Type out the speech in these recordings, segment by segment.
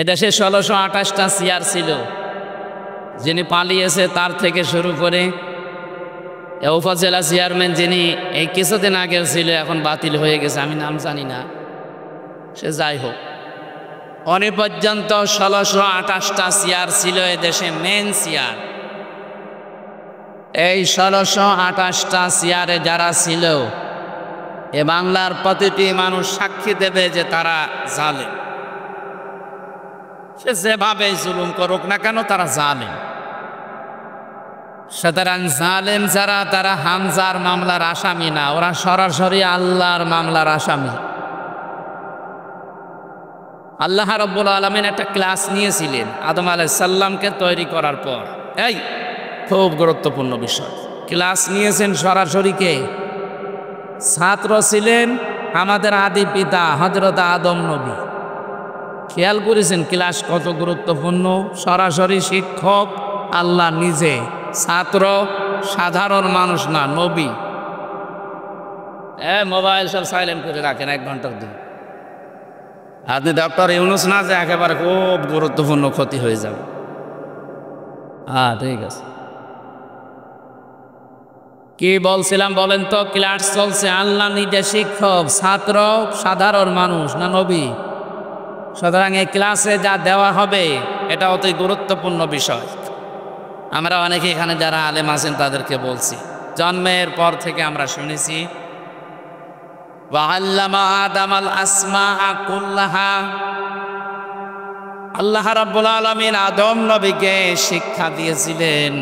এদেশে ১৬২৮টা চেয়ার ছিল। যিনি পালিয়েছে তার থেকে শুরু করে উপজেলা চেয়ারম্যান যিনি এই কিছুদিন আগে ছিল, এখন বাতিল হয়ে গেছে, আমি নাম জানি না, সে যাই হোক, অনে পর্যন্ত ১৬২৮টা চেয়ার ছিল এদেশে, মেন চেয়ার। এই ১৬২৮টা চেয়ারে যারা ছিল, এ বাংলার প্রতিটি মানুষ সাক্ষী দেবে যে তারা জালেম। সে যেভাবে জুলুম করুক না কেন, তারা জালেম। সুতরাং জালেম যারা, তারা হামজার মামলার আসামি না, ওরা সরাসরি আল্লাহর মামলার আসামি। আল্লাহ রাব্বুল আলামিন একটা ক্লাস নিয়েছিলেন আদম আলাইহিস সালামকে তৈরি করার পর। এই খুব গুরুত্বপূর্ণ বিষয়, ক্লাস নিয়েছেন সরাসরি কে? ছাত্র ছিলেন আমাদের আদি পিতা হযরত আদম নবী। খেয়াল করেছেন ক্লাস কত গুরুত্বপূর্ণ? সরাসরি শিক্ষক আল্লাহ নিজে, ছাত্র সাধারণ মানুষ না, নবী। মোবাইল সব সাইলেন্ট করে রাখেন 1 ঘন্টার দিন। আপনি ডক্টর ইউনুস না যে একেবারে খুব গুরুত্বপূর্ণ ক্ষতি হয়ে যাবে। ঠিক আছে, কি বলছিলাম বলেন তো? ক্লাস চলছে, আল্লাহ নিজে শিক্ষক, ছাত্র সাধারণ মানুষ না নবী। সুতরাং এই ক্লাসে যা দেওয়া হবে এটা অতি গুরুত্বপূর্ণ বিষয়। আমরা অনেকে এখানে যারা আলেম আছেন তাদেরকে বলছি, জন্মের পর থেকে আমরা শুনেছি ওয়াল্লামা আদামাল আসমাআ কুল্লাহা। আল্লাহ রাব্বুল আলামিন আদম নবীকে শিক্ষা দিয়েছিলেন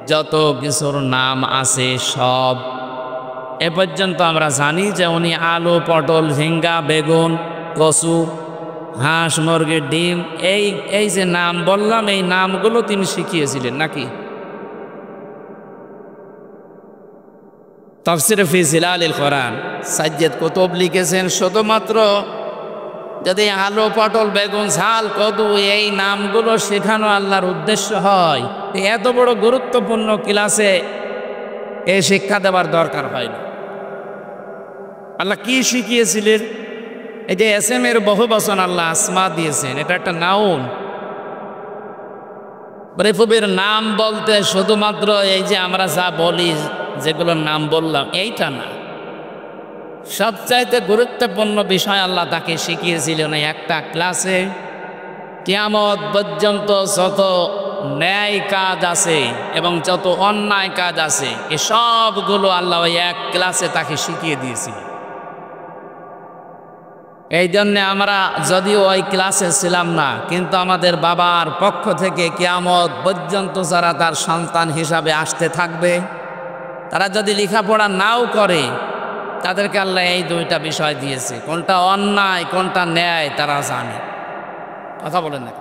যত কিছুর নাম আছে সব। এ পর্যন্ত আমরা জানি যে উনি আলু, পটল, ঝিঙ্গা, বেগুন, কচু, হাঁস, মুরগির ডিম, এই যে নাম বললাম, এই নামগুলো তিনি শিখিয়েছিলেন নাকি? তাফসীরে ফি জিলালিল কোরআন সাজ্জাদ কুতুব লিখেছেন, শুধুমাত্র যদি আলু, পটল, বেগুন, ঝাল, কদু এই নামগুলো শেখানো আল্লাহর উদ্দেশ্য হয়, এত বড় গুরুত্বপূর্ণ ক্লাসে এই শিক্ষা দেওয়ার দরকার হয়নি। আল্লাহ কি শিখিয়েছিলেন? এই যে এসএম এর বহু বচন আল্লাহ আসমা দিয়েছেন, এটা একটা নাউন। পৃথিবীর নাম বলতে শুধুমাত্র এই যে আমরা যা বলি, যেগুলোর নাম বললাম, এইটা না, সবচাইতে গুরুত্বপূর্ণ বিষয় আল্লাহ তাকে শিখিয়েছিলেন একটা ক্লাসে। কিয়ামত পর্যন্ত যত ন্যায় কাজ আছে এবং যত অন্যায় কাজ আছে, এ সবগুলো আল্লাহ ওই এক ক্লাসে তাকে শিখিয়ে দিয়েছিলেন। এই জন্যে আমরা যদিও ওই ক্লাসে ছিলাম না, কিন্তু আমাদের বাবার পক্ষ থেকে কিয়ামত পর্যন্ত যারা তার সন্তান হিসাবে আসতে থাকবে, তারা যদি লেখাপড়া নাও করে, তাদেরকে আল্লাহ এই 2টা বিষয় দিয়েছে, কোনটা অন্যায় কোনটা ন্যায় তারা জানে। কথা বলেন না,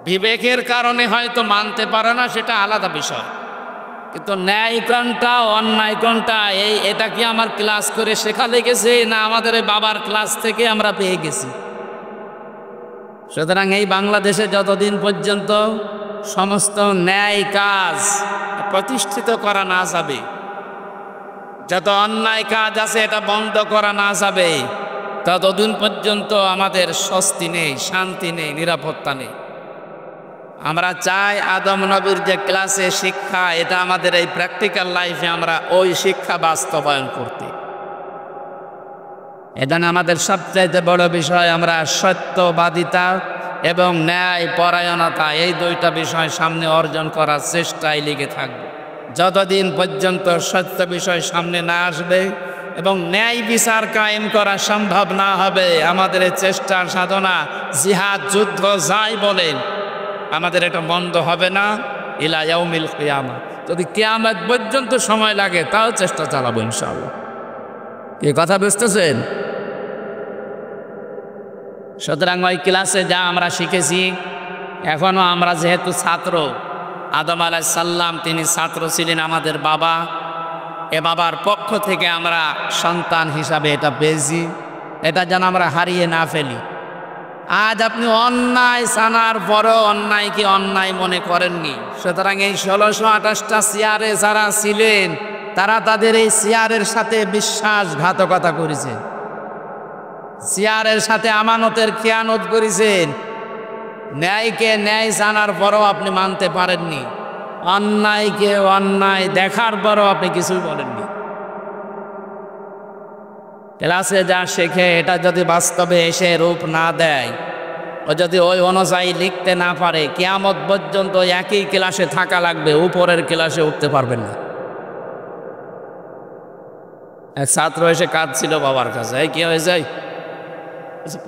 বিবেকের কারণে হয়তো মানতে পারে না, সেটা আলাদা বিষয়, কিন্তু ন্যায় কোনটা অন্যায় কোনটা এটা কি আমার ক্লাস করে শেখা লেগেছে না আমাদের এই বাবার ক্লাস থেকে আমরা পেয়ে গেছি? সুতরাং এই বাংলাদেশে যতদিন পর্যন্ত সমস্ত ন্যায় কাজ প্রতিষ্ঠিত করা না যাবে, যত অন্যায় কাজ আছে এটা বন্ধ করা না যাবে, ততদিন পর্যন্ত আমাদের স্বস্তি নেই, শান্তি নেই, নিরাপত্তা নেই। আমরা চাই আদম নবীর যে ক্লাসে শিক্ষা, এটা আমাদের এই প্র্যাকটিক্যাল লাইফে আমরা ওই শিক্ষা বাস্তবায়ন করতে। এটা আমাদের সবচাইতে বড় বিষয়, আমরা সত্যবাদিতা এবং ন্যায় পরায়ণতা এই 2টা বিষয় সামনে অর্জন করার চেষ্টায় লেগে থাকব। যতদিন পর্যন্ত সত্য বিষয় সামনে না আসবে এবং ন্যায় বিচার কায়েম করা সম্ভব না হবে, আমাদের এই চেষ্টার সাধনা, জিহাদ, যুদ্ধ যাই বলেন, আমাদের এটা বন্ধ হবে না ইলা ইয়াউমিল কিয়ামা। যদি কিয়ামত পর্যন্ত সময় লাগে তাও চেষ্টা চালাবো ইনশাআল্লাহ। কি কথা বুঝতেছেন? সুতরাং ওই ক্লাসে যা আমরা শিখেছি, এখনো আমরা যেহেতু ছাত্র, আদম আলাইহিস সালাম তিনি ছাত্র ছিলেন আমাদের বাবা, এ বাবার পক্ষ থেকে আমরা সন্তান হিসাবে এটা পেয়েছি, এটা যেন আমরা হারিয়ে না ফেলি। আজ আপনি অন্যায় জানার পরও অন্যায়কে অন্যায় মনে করেননি। সুতরাং এই ১৬২৮টা চেয়ারে যারা ছিলেন, তারা তাদের এই চেয়ারের সাথে বিশ্বাসঘাতকতা করেছেন, চেয়ারের সাথে আমানতের খেয়ানত করেছেন, ন্যায়কে ন্যায় জানার পরও আপনি মানতে পারেননি, অন্যায়কে অন্যায় দেখার পরও আপনি কিছুই বলেননি। ক্লাসে যা শেখে এটা যদি বাস্তবে এসে রূপ না দেয়, ও যদি ওই অনুযায়ী লিখতে না পারে, কিয়ামত পর্যন্ত একই ক্লাসে থাকা লাগবে, উপরের ক্লাসে উঠতে পারবেন না। এক ছাত্র এসে কাঁদছিল বাবার কাছে, এই কি হয়ে যায়,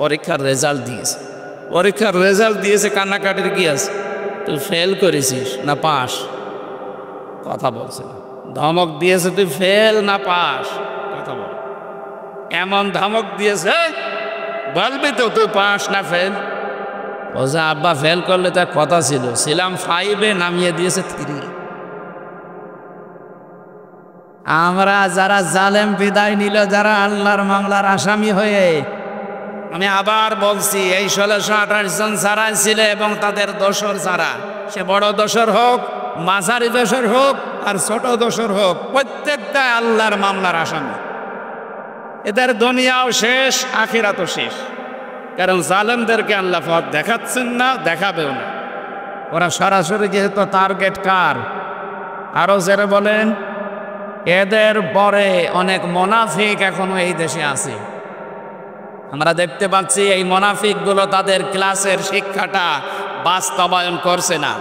পরীক্ষার রেজাল্ট দিয়েছে। পরীক্ষার রেজাল্ট দিয়েছে, কান্নাকাটির কি আছে, তুই ফেল করেছিস না পাস, কথা বলছে না। ধমক দিয়েছে, তুই ফেল না পাস, কথা বল। এমন ধমক দিয়েছে, বলবি তো তুই পাস না ফেল। বলছে আব্বা ফেল করলে তার কথা ছিল, ছিলাম 5-এ, নামিয়ে দিয়েছে 3। আমরা যারা জালেম বিদায় নিল, যারা আল্লাহর মামলার আসামি হয়ে, আমি আবার বলছি, এই 1628 জন যারা ছিল এবং তাদের দোসর যারা, সে বড় দোসর হোক, মাঝারি দোসর হোক আর ছোট দোসর হোক, প্রত্যেকটা আল্লাহর মামলার আসামি। এদের দুনিয়াও শেষ, আখিরাতও শেষ। কারণ জালেমদেরকে আল্লাহ পথ দেখাচ্ছেন না, দেখাবেও না। ওরা সরাসরি যেহেতু টার্গেট কার, আরো যারা বলেন, এদের পরে অনেক মুনাফিক এখনো এই দেশে আছে। আমরা দেখতে পাচ্ছি এই মুনাফিকগুলো তাদের ক্লাসের শিক্ষাটা বাস্তবায়ন করছে না।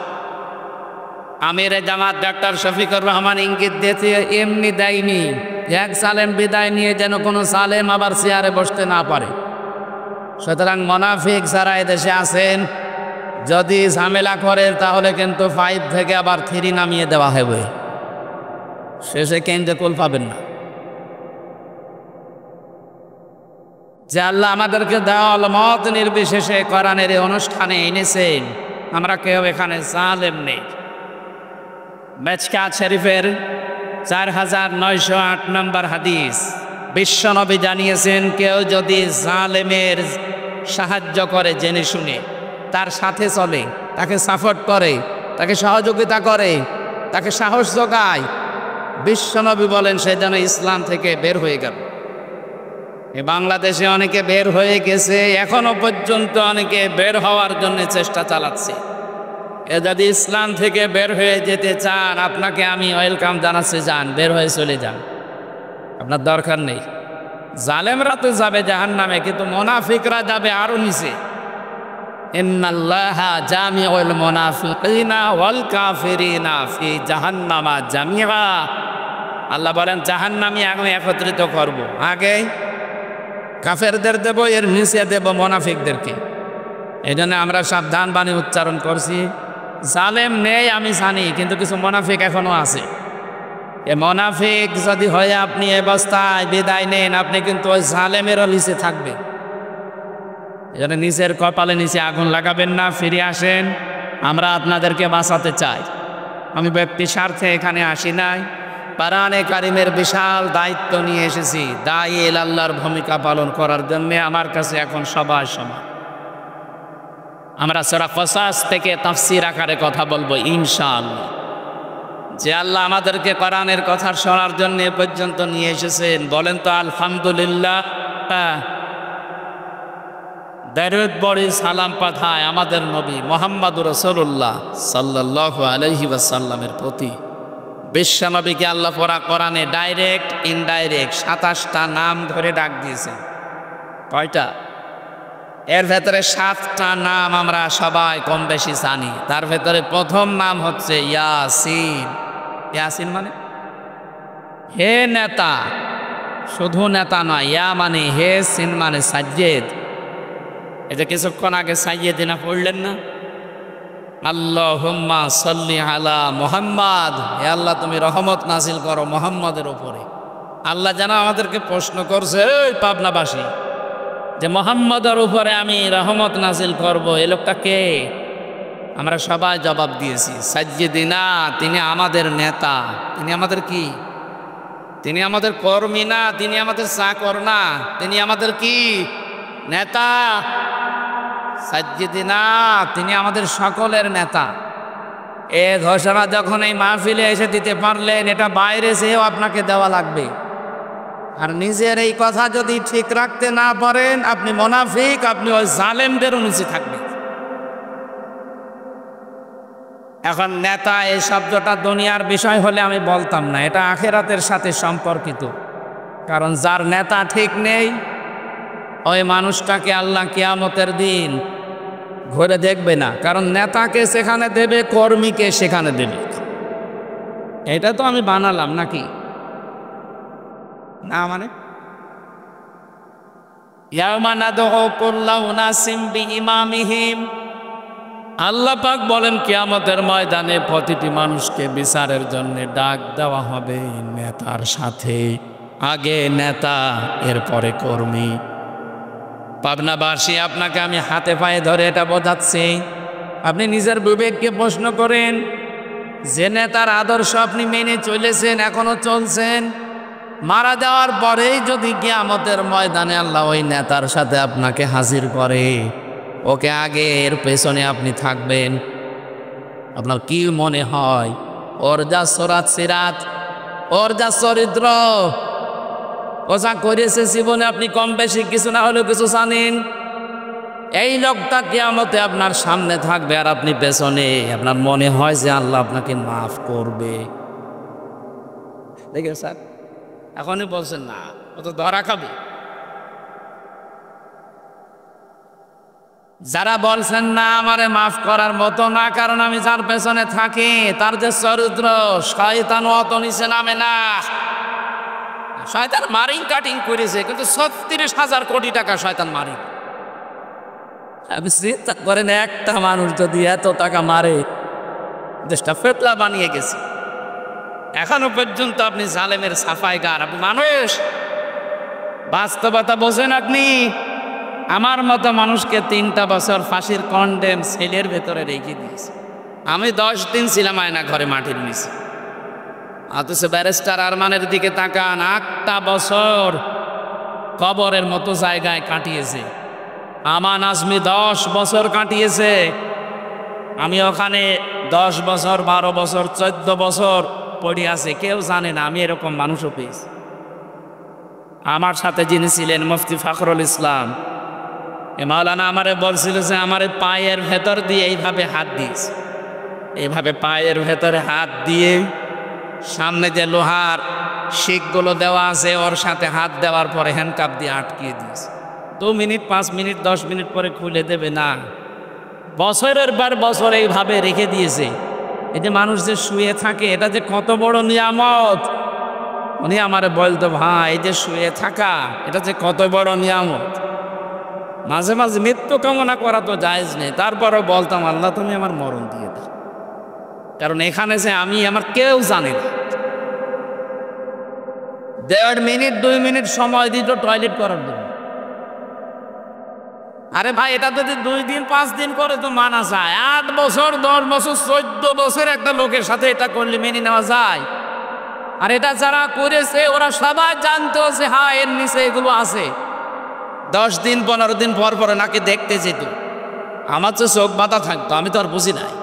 আমিরে জামাত ডাক্তার শফিকুর রহমান ইঙ্গিত দিয়েছে, এমনি দেয়নি, এক সালেম বিদায় নিয়ে যেন কোনো সালেম আবার চেয়ারে বসতে না পারে। সুতরাং মুনাফিক যারা এদেশে আছেন, যদি ঝামেলা করেন তাহলে কিন্তু 5 থেকে আবার 3 নামিয়ে দেওয়া হবে, শেষে কেন্দ্রে কুল পাবেন না। যে আল্লাহ আমাদেরকে দেওয়াল মত নির্বিশেষে কোরআনের এই অনুষ্ঠানে এনেছেন, আমরা কেউ এখানে জালেম নেই। মেচকাত শরীফের 4908 নম্বর হাদিস, বিশ্বনবী জানিয়েছেন, কেউ যদি জালেমের সাহায্য করে জেনে শুনে, তার সাথে চলে, তাকে সাপোর্ট করে, তাকে সহযোগিতা করে, তাকে সাহস যোগায়, বিশ্বনবী বলেন সে যেন ইসলাম থেকে বের হয়ে গেল। বাংলাদেশে অনেকে বের হয়ে গেছে, এখনো পর্যন্ত অনেকে বের হওয়ার জন্য চেষ্টা চালাচ্ছে। এ যদি ইসলাম থেকে বের হয়ে যেতে চান, আপনাকে আমি ওয়েলকাম জানাচ্ছি, যান, বের হয়ে চলে যান, আপনার দরকার নেই। জালেমরা তো যাবে জাহান্নামে, কিন্তু মুনাফিকরা যাবে আরো নিচে। ইন্নাল্লাহা জামিউল মুনাফিকিনা ওয়াল কাফিরিনা ফি জাহান্নামা জামিআ। আল্লাহ বলেন জাহান্নামী আমি একত্রিত করব, আগে কাফেরদের দেব, এর নিচে দেব মুনাফিকদেরকে। এই জন্য আমরা সাবধান বাণী উচ্চারণ করছি, জালেম নেই আমি জানি, কিন্তু কিছু মুনাফিক এখনো আছে। এ মুনাফিক যদি হয়ে আপনি অবস্থায় বিদায় নেন, আপনি কিন্তু ওই জালেমেরও নিচে থাকবেন। এই জন্য নিচের কপালে নিচে আগুন লাগাবেন না, ফিরে আসেন। আমরা আপনাদেরকে বাঁচাতে চাই। আমি ব্যক্তি স্বার্থে এখানে আসি নাই, কোরআনে কারিমের বিশাল দায়িত্ব নিয়ে এসেছি, দায়ী আল্লাহর ভূমিকা পালন করার জন্য। আমার কাছে এখন সবাই সমান। আমরা সূরা কসাস থেকে তাফসীর আকারে কথা বলবো ইনশাআল্লাহ। যে আল্লাহ আমাদেরকে কোরআনের কথা শোনার জন্য এ পর্যন্ত নিয়ে এসেছেন, বলেন তো আলহামদুলিল্লাহ। দরুদ পড়ি, সালাম পাঠায় আমাদের নবী মুহাম্মদুর রাসূলুল্লাহ সাল্লাল্লাহু আলাইহি ওয়াসাল্লামের প্রতি। বিশ্বনবীকে আল্লাহ পড়া কোরআনে ডাইরেক্ট ইনডাইরেক্ট 27টা নাম ধরে ডাক দিয়েছেন। কয়টা? এর ভেতরে 7টা নাম আমরা সবাই কম বেশি জানি। তার ভেতরে প্রথম নাম হচ্ছে ইয়াসিন। ইয়াসিন মানে হে নেতা, শুধু নেতা নয়, ইয়া মানে হে, সিন মানে সাজ্জেদ। এটা কিছুক্ষণ আগে সাইয়েদিনা পড়লেন না, আল্লাহুম্মা সাল্লি আলা মুহাম্মাদ, হে আল্লাহ তুমি রহমত নাজিল করো মুহাম্মাদের উপরে। আল্লাহ যেন আমাদেরকে প্রশ্ন করছে, এই পাবনাবাসী, যে মুহাম্মাদের উপরে আমি রহমত নাজিল করব, এই লোকটা কে? আমরা সবাই জবাব দিয়েছি সাইয়েদিনা, তিনি আমাদের নেতা। তিনি আমাদের কি? তিনি আমাদের কর্মী না, তিনি আমাদের চাকর না, তিনি আমাদের কি? নেতা। সাইয়েদিনা, তিনি আমাদের সকলের নেতা। এ ঘোষণা যখন এই মাহফিলে এসে দিতে পারলেন, এটা বাইরে যেও আপনাকে দেওয়া লাগবে। আর নিজের এই কথা যদি ঠিক রাখতে না পারেন, আপনি মুনাফিক, আপনি ওই জালেমদের নিচে থাকবেন। এখন নেতা এই শব্দটা দুনিয়ার বিষয় হলে আমি বলতাম না, এটা আখিরাতের সাথে সম্পর্কিত। কারণ যার নেতা ঠিক নেই ওই মানুষটাকে আল্লাহ কিয়ামতের দিন ঘুরে দেখবে না। কারণ নেতাকে সেখানে দেবে, কর্মীকে সেখানে দেবে। এটা তো আমি বানালাম নাকি না? মানে ইয়াউমা নাদউ কুল্লা উনাসিম বিইমামিহিম, আল্লাহ পাক বলেন কিয়ামতের ময়দানে প্রতিটি মানুষকে বিচারের জন্য ডাক দেওয়া হবে নেতার সাথে। আগে নেতা, এরপরে কর্মী। পাবনাবাসী, আপনাকে আমি হাতে পায়ে ধরে এটা বোঝাচ্ছি, আপনি নিজের বিবেককে প্রশ্ন করেন, যে নেতার আদর্শ আপনি মেনে চলেছেন, এখনো চলছেন, মারা যাওয়ার পরেই যদি কিয়ামতের ময়দানে আল্লাহ ওই নেতার সাথে আপনাকে হাজির করে, ওকে আগে এর পেছনে আপনি থাকবেন, আপনার কি মনে হয় ওর যা সরাত সিরাত, ওর যা চরিত্র, ও যা করেছে জীবনে, আপনি কম বেশি কিছু না হলেও কিছু জানেন, এই লোকটা কিয়ামতে আপনার সামনে থাকবে আর আপনি পেছনে, আপনার মনে হয় যে আল্লাহ আপনাকে মাফ করবে? দেখেন স্যার, এখনই বলছেন না, ও তো ধরা খাবে। যারা বলছেন না আমারে মাফ করার মতো না, কারণ আমি যার পেছনে থাকি তার যে চরিত্র, শয়তান অত নিচে নামে না। শয়তান মারিং কাটিং করেছে, কিন্তু ৩৬,০০০ কোটি টাকা শয়তান মারি। আপনি চিন্তা করেন, একটা মানুষ যদি এত টাকা মারে, দেশটা ফেতলা বানিয়ে গেছে। এখনো পর্যন্ত আপনি জালেমের সাফাই গান। আপনি মানুষ, বাস্তবতা বোঝেন আপনি? আমার মতো মানুষকে ৩টা বছর ফাঁসির কন্ডেম সেলের ভেতরে রেখে দিয়েছে। আমি 10 দিন ছিলাম আয়না ঘরে মাটির নিচে। অথচ ব্যারিস্টার আরমানের দিকে তাকান, 8টা বছর কবরের মতো জায়গায় কাটিয়েছে। আমান আজমি 10 বছর কাটিয়েছে। আমি ওখানে 10 বছর, 12 বছর, 14 বছর পড়ে আছে, কেউ জানে না আমি এরকম মানুষও পেয়েছি। আমার সাথে যিনি ছিলেন মুফতি ফখরুল ইসলাম, মাওলানা আমারে বলছিল যে আমারে পায়ের ভেতর দিয়ে এইভাবে হাত দিয়েছে, এইভাবে পায়ের ভেতরে হাত দিয়ে সামনে যে লোহার শিকগুলো দেওয়া আছে ওর সাথে হাত দেওয়ার পরে হ্যান্ডকাপ দিয়ে আটকিয়ে দিয়েছে। 2 মিনিট, 5 মিনিট, 10 মিনিট পরে খুলে দেবে না। বছরের পর বছর এইভাবে রেখে দিয়েছে। এই যে মানুষ যে শুয়ে থাকে, এটা যে কত বড় নিয়ামত। উনি আমারে বলতো, ভাই এই যে শুয়ে থাকা, এটা যে কত বড় নিয়ামত। মাঝে মাঝে মৃত্যু কামনা করা তো জায়েজ নেই, তারপরও বলতাম আল্লাহ তুমি আমার মরণ দিয়ে দাও, কারণ এখানে যে আমি, আমার কেউ জানে না। 1.5 মিনিট 2 মিনিট সময় দিত টয়লেট করার জন্য। আরে ভাই, এটা যদি 2 দিন 5 দিন করে তো মানা যায়, 8 বছর 10 বছর 14 বছর একটা লোকের সাথে এটা করলে মেনে নেওয়া যায়। আর এটা যারা করেছে ওরা সবাই জানতো যে হ্যাঁ এর নিচে এগুলো আছে। 10 দিন 15 দিন পর পরে নাকি দেখতে যেত। আমার তো চোখ বাঁধা থাকতো, আমি তো আর বুঝি নাই।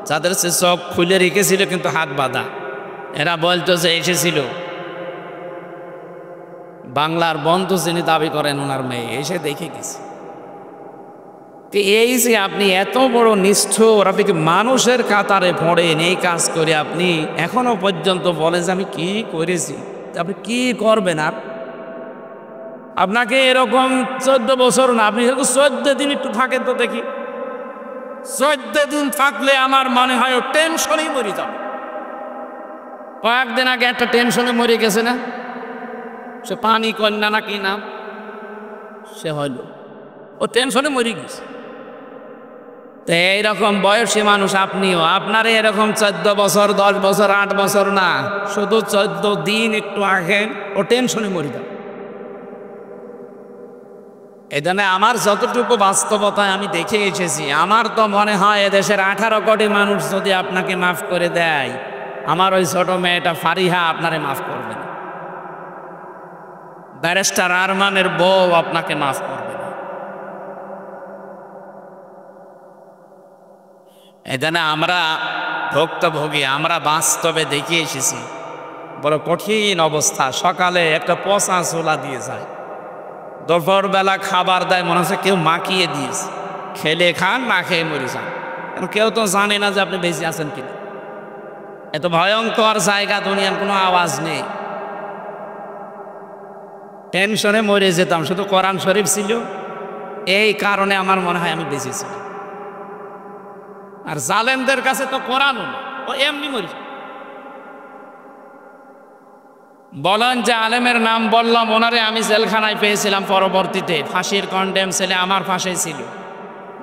যাদের সে চোখ খুলে রেখেছিল কিন্তু হাত বাঁধা, এরা বলতো যে এসেছিল বাংলার বন্ধু যিনি দাবি করেন ওনার মেয়ে, এসে দেখে গেছে। এই যে আপনি এত বড় নিষ্ঠুর, আপনি কি মানুষের কাতারে পড়েন? এই কাজ করে আপনি এখনো পর্যন্ত বলেন যে আমি কি করেছি, আপনি কি করবেন? আপনাকে এরকম 14 বছর না, আপনি 14 দিন একটু থাকেন তো দেখি। 14 দিন থাকলে আমার মনে হয় ও টেনশনই মরে যাবে। কয়েকদিন আগে একটা টেনশনে মরে গেছে না, সে পানি কন্যা না কি নাম, সে হইল, ও টেনশনে মরে গেছে। তো এইরকম বয়সী মানুষ আপনিও, আপনার এরকম 14 বছর 10 বছর 8 বছর না, শুধু 14 দিন একটু আগে ও টেনশনে মরে যাবে। এই জন্য আমার যতটুকু বাস্তবতায় আমি দেখে এসেছি, আমার তো মনে হয় এদেশের 18 কোটি মানুষ যদি আপনাকে মাফ করে দেয়, আমার ওই ছোট মেয়েটা ফারিহা আপনারে মাফ করবে না, ব্যারিস্টার আরমানের বউ আপনাকে মাফ করবে না। এই জন্য আমরা ভুক্তভোগী, আমরা বাস্তবে দেখে এসেছি বড় কঠিন অবস্থা। সকালে একটা পচা ছোলা দিয়ে যায়, দুপুরবেলা খাবার দেয় মনে হচ্ছে কেউ মাখিয়ে দিয়েছে, খেলে খান না খেয়ে মরে যান। কেউ তো জানে না যে আপনি বেঁচে আছেন কিনা। এত ভয়ঙ্কর জায়গা, দুনিয়ার কোনো আওয়াজ নেই। টেনশনে মরে যেতাম, শুধু কোরআন শরীফ ছিল, এই কারণে আমার মনে হয় আমি বেঁচে ছিলাম। আর জালেমদের কাছে তো কোরআনও না, ও এমনি মরে। বলেন যে আলেমের নাম বললাম, ওনারে আমি জেলখানায় পেয়েছিলাম, পরবর্তীতে ফাঁসির কন্ডেম ছেলে আমার পাশে ছিল।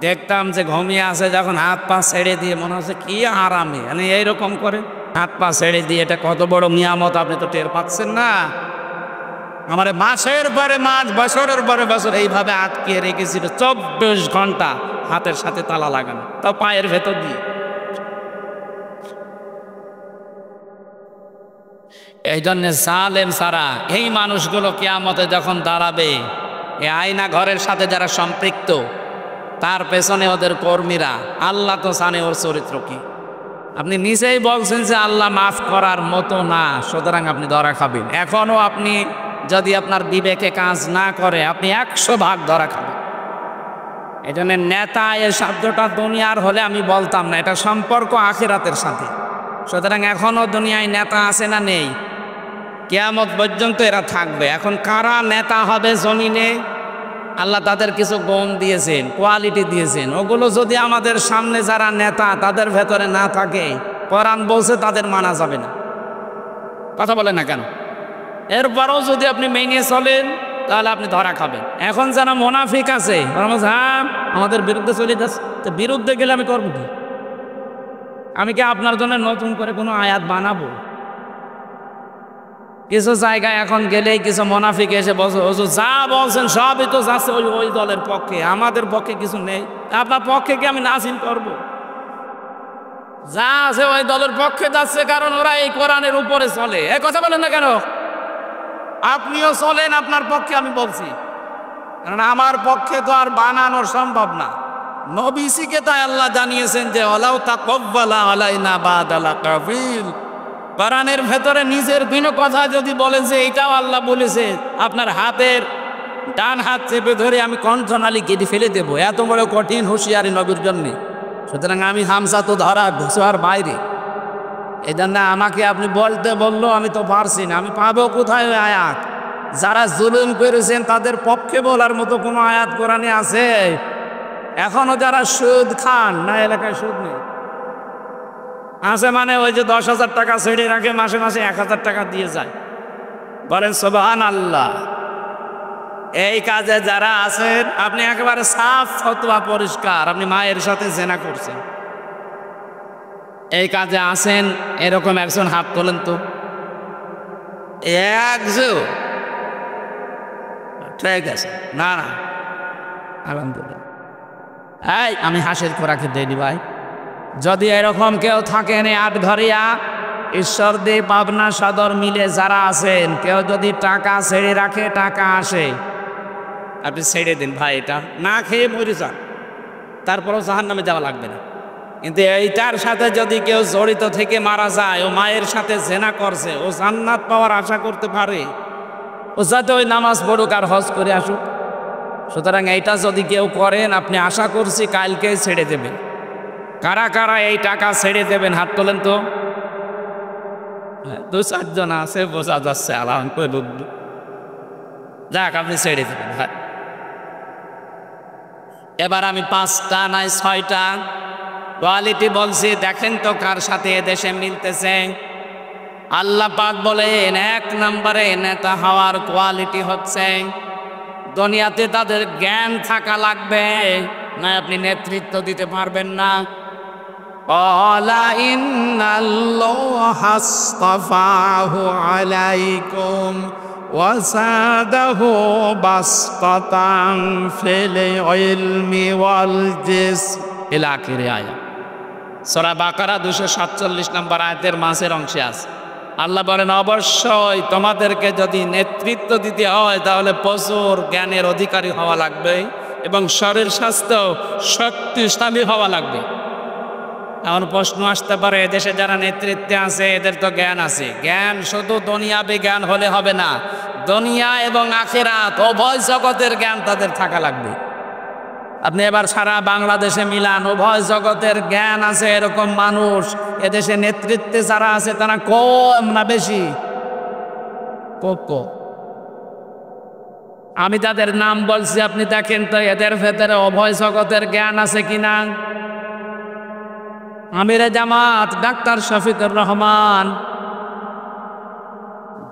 দেখতাম যে ঘুমিয়ে আছে, যখন হাত পা ছেড়ে দিয়ে মনে হচ্ছে কি আরামে, মানে এইরকম করে হাত পা ছেড়ে দিয়ে, এটা কত বড় নিয়ামত আপনি তো টের পাচ্ছেন না। আমার মাসের পরে মাস, বছরের পরে বছর এইভাবে আটকিয়ে রেখেছিল, 24 ঘন্টা হাতের সাথে তালা লাগানো, তাও পায়ের ভেতর দিয়ে। এই জন্য জালেম ছাড়া এই মানুষগুলো কিয়ামতে যখন দাঁড়াবে, এই আয়না ঘরের সাথে যারা সম্পৃক্ত, তার পেছনে ওদের কর্মীরা, আল্লাহ তো জানে ওর চরিত্র কি। আপনি নিজেই বলছেন যে আল্লাহ মাফ করার মতো না, সুতরাং আপনি ধরা খাবেন। এখনো আপনি যদি আপনার বিবেকে কাজ না করে, আপনি 100 ভাগ ধরা খাবেন। এই জন্য নেতা এ শব্দটা দুনিয়ার হলে আমি বলতাম না, এটা সম্পর্ক আখিরাতের সাথে। সুতরাং এখনো দুনিয়ায় নেতা আছে না নেই? কিয়ামত পর্যন্ত এরা থাকবে। এখন কারা নেতা হবে জমিনে, আল্লাহ তাদের কিছু গুণ দিয়েছেন, কোয়ালিটি দিয়েছেন। ওগুলো যদি আমাদের সামনে যারা নেতা তাদের ভেতরে না থাকে, কোরআন বলছে তাদের মানা যাবে না। কথা বলে না কেন? এরপরও যদি আপনি মেনে চলেন, তাহলে আপনি ধরা খাবেন। এখন যারা মুনাফিক আছে, হ্যাঁ আমাদের বিরুদ্ধে চলে যাচ্ছে, তো বিরুদ্ধে গেলে আমি করবো কি? আমি কি আপনার জন্য নতুন করে কোনো আয়াত বানাবো? কিছু জায়গায় এখন গেলেই কিছু মুনাফিক এসে বলছে, হুজুর যা বলছেন সবই তো যাচ্ছে ওই দলের পক্ষে, আমাদের পক্ষে কিছু নেই। আপনার পক্ষে কি আমি নাজিল করব? যা আছে ওই দলের পক্ষে যাচ্ছে, কারণ ওরা এই কোরআনের উপরে চলে। এ কথা বলেন না কেন? আপনিও চলেন, আপনার পক্ষে আমি বলছি, কারণ আমার পক্ষে তো আর বানানো সম্ভব না। নবীকে তাই আল্লাহ জানিয়েছেন যে ওয়ালাউ তাকাব্বালা আলাইনা বাদালা কাফিল। কোরআনের ভেতরে নিজের কোনো কথা যদি বলেন যে এটাও আল্লাহ বলেছে, আপনার হাতের ডান হাত চেপে ধরে আমি কণ্ঠনালী কেটে ফেলে দেবো, এত বড় কঠিন হুঁশিয়ারি নবীর জন্যে। সুতরাং আমি হামসা তো ধরা ঘোষার বাইরে। এই জন্য আমাকে আপনি বলতে বললো, আমি তো পারছি না, আমি পাবো কোথায় আয়াত? যারা জুলুম করেছেন তাদের পক্ষে বলার মতো কোনো আয়াত কোরআনে আছে? এখনো যারা সুদ খান, না এলাকায় সুদ নেই আছে, মানে ওই যে 10,000 টাকা ছেড়ে রাখে, মাসে মাসে 1,000 টাকা দিয়ে যায়, বলেন সুবহানাল্লাহ। এই কাজে যারা আছেন, আপনি একেবারে সাফ ফতোয়া পরিষ্কার, আপনি মায়ের সাথে জেনা করছেন, এই কাজে আছেন, এরকম একজন হাত তোলেন তো। একজন? ঠিক আছে, না না আলহামদুলিল্লাহ। এই আমি হাঁসের খোরাকে দেই ভাই, যদি এরকম কেউ থাকেন আটঘরিয়া, ঈশ্বরদী, পাবনা সদর মিলে যারা আছেন, কেউ যদি টাকা ছেড়ে রাখে, টাকা আসে, আপনি ছেড়ে দিন ভাই, এটা না খেয়ে মরে যান, তারপরেও জাহান্নামে যাওয়া লাগবে না। কিন্তু এইটার সাথে যদি কেউ জড়িত থেকে মারা যায়, ও মায়ের সাথে জেনা করছে, ও জান্নাত পাওয়ার আশা করতে পারে, ও যাতে ওই নামাজ পড়ুক আর হজ করে আসুক। সুতরাং এইটা যদি কেউ করেন, আপনি আশা করছি কালকেই ছেড়ে দেবেন। কারা কারা এই টাকা ছেড়ে দেবেন হাত তোলেন তো। 2-4 জন আছে, বোঝা যাচ্ছে আলহামদুলিল্লাহ। যাক, আপনি ছেড়ে দেবেন ভাই। এবার আমি 5টা নাই 6টা কোয়ালিটি বলছি, দেখেন তো কার সাথে এদেশে মিলতেছে। আল্লাহ পাক বলেন 1 নম্বরে নেতা হওয়ার কোয়ালিটি হচ্ছে দুনিয়াতে তাদের জ্ঞান থাকা লাগবে, না আপনি নেতৃত্ব দিতে পারবেন না। ক্বালা ইন্নাল্লাহা আসতাফাহু আলাইকুম ওয়া যাদাহু বাসতাতান ফিল ইলমি ওয়াল জিসম ইলা আখিরি আয়াত। সূরা বাকারা 247 নম্বর আয়াতের মাঝের অংশে আছে। আল্লাহ বলেন, অবশ্যই তোমাদেরকে যদি নেতৃত্ব দিতে হয়, তাহলে প্রচুর জ্ঞানের অধিকারী হওয়া লাগবে এবং শরীর স্বাস্থ্য শক্তিশালী হওয়া লাগবে। এমন প্রশ্ন আসতে পারে, এদেশে যারা নেতৃত্বে আছে এদের তো জ্ঞান আছে। জ্ঞান শুধু দুনিয়াবি জ্ঞান হলে হবে না, দুনিয়া এবং আখিরাত উভয় জগতের জ্ঞান তাদের থাকা লাগবে। আপনি এবার সারা বাংলাদেশে মিলান, উভয় জগতের জ্ঞান আছে এরকম মানুষ এদেশে নেতৃত্বে যারা আছে তারা কম না বেশি? কম। আমি যাদের নাম বলছি আপনি দেখেন তো এদের ভেতরে উভয় জগতের জ্ঞান আছে কিনা। আমিরে জামাত ডাক্তার শফিকুর রহমান,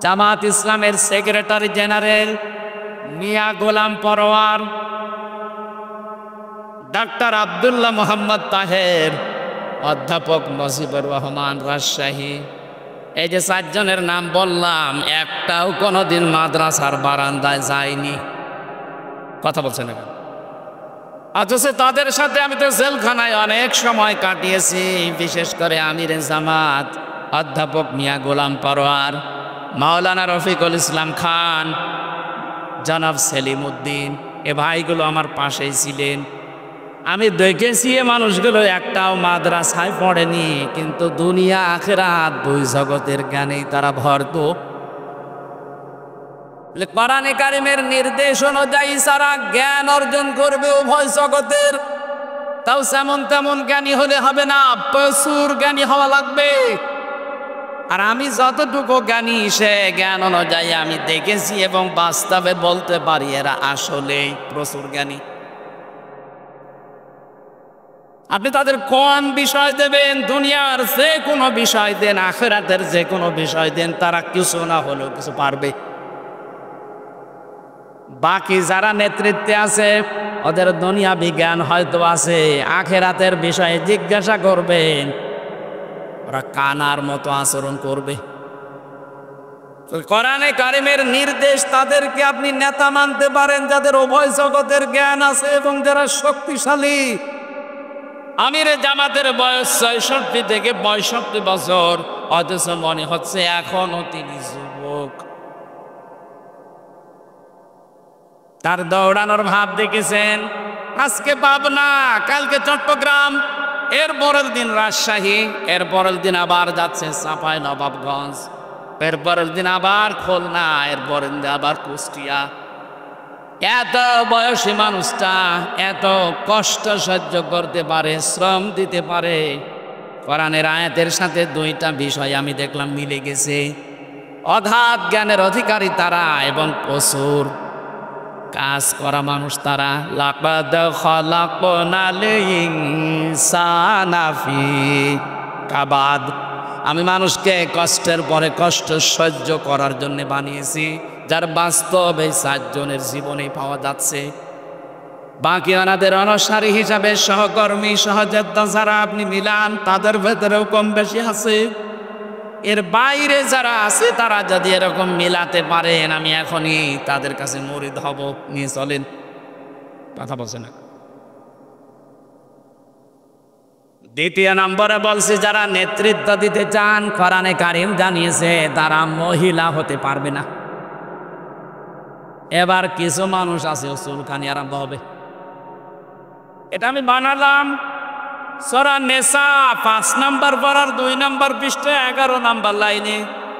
জামাত ইসলামের সেক্রেটারি জেনারেল মিয়া গোলাম পরোয়ার, ডাক্তার আব্দুল্লাহ মোহাম্মদ তাহের, অধ্যাপক নজিবুর রহমান রাজশাহী। এই যে চারজনের নাম বললাম, একটাও কোনোদিন মাদ্রাসার বারান্দায় যায়নি। কথা বলছেন না? অথচ তাদের সাথে আমি তো জেলখানায় অনেক সময় কাটিয়েছি। বিশেষ করে আমিরে জামাত অধ্যাপক মিয়া গোলাম পরোয়ার, মাওলানা রফিকুল ইসলাম খান, জনাব সেলিম উদ্দিন, এ ভাইগুলো আমার পাশেই ছিলেন। আমি দেখেছি এ মানুষগুলো একটাও মাদ্রাসায় পড়েনি, কিন্তু দুনিয়া আখিরাত দুই জগতের জ্ঞানেই তারা ভরপুর। কোরআনে কারিমের নির্দেশ অনুযায়ী যারা জ্ঞান অর্জন করবে উভয় জগতের, তাও যেমন তেমন জ্ঞানী হলে হবে না, প্রচুর জ্ঞানী হওয়া লাগবে। আর আমি যতটুকু জ্ঞানী সে জ্ঞান অনুযায়ী আমি দেখেছি এবং বাস্তবে বলতে পারি এরা আসলেই প্রচুর জ্ঞানী। আপনি তাদের কোন বিষয় দেবেন, দুনিয়ার যে কোনো বিষয় দেন, আখিরাতের যে কোনো বিষয় দেন, তারা কিছু না হলেও কিছু পারবে। বাকি যারা নেতৃত্বে আছে ওদের দুনিয়া বিজ্ঞান হয়তো আছে, আখিরাতের বিষয়ে জিজ্ঞাসা করবেন ওরা কানার মতো আচরণ করবে। কোরআনে কারিমের নির্দেশ, তাদেরকে আপনি নেতা মানতে পারেন যাদের উভয় জগতের জ্ঞান আছে এবং যারা শক্তিশালী। আমিরে জামাতের বয়স ৬৬ থেকে ৬৫ বছর, অথচ মনে হচ্ছে এখনো তিনি যুবক। তার দৌড়ানোর ভাব দেখেছেন। আজকে পাবনা, কালকে চট্টগ্রাম, এর পরের দিন রাজশাহী, এর পরের দিন আবার যাচ্ছে চাঁপাই নবাবগঞ্জ, এর পরের দিন আবার খুলনা, এর পরের দিন আবার কুষ্টিয়া। এত বয়সী মানুষটা এত কষ্ট সহ্য করতে পারে, শ্রম দিতে পারে। কোরআনের আয়াতের সাথে দুইটা বিষয় আমি দেখলাম মিলে গেছে। অগাধ জ্ঞানের অধিকারী তারা এবং প্রচুর কাজ করা মানুষ তারা। লাকাদ খালাকনাল ইনসানা ফি কাবাদ, আমি মানুষকে কষ্টের পরে কষ্ট সহ্য করার জন্য বানিয়েছি, যার বাস্তব এই 4 জনের জীবনেই পাওয়া যাচ্ছে। বাকি ওনাদের অনুসারী হিসাবে সহকর্মী সহযোদ্ধা যারা আপনি মিলান, তাদের ভেতরেও কম বেশি আছে। এর বাইরে যারা আছে তারা যদি এরকম মিলাতে পারেন, আমি এখনই তাদের কাছে মুরিদ হব। নিয়ে চলেন। কথা বলছে না। দ্বিতীয় নম্বরে বলছি, যারা নেতৃত্ব দিতে চান, কোরআনে কারিম জানিয়েছে তারা মহিলা হতে পারবে না। এবার কিছু মানুষ আছে চুলকানি আরম্ভ হবে। এটা আমি বানালাম সূরা নিসা 5 নম্বর পড়ার 2 নম্বর পৃষ্ঠায় 11 নম্বর লাইনে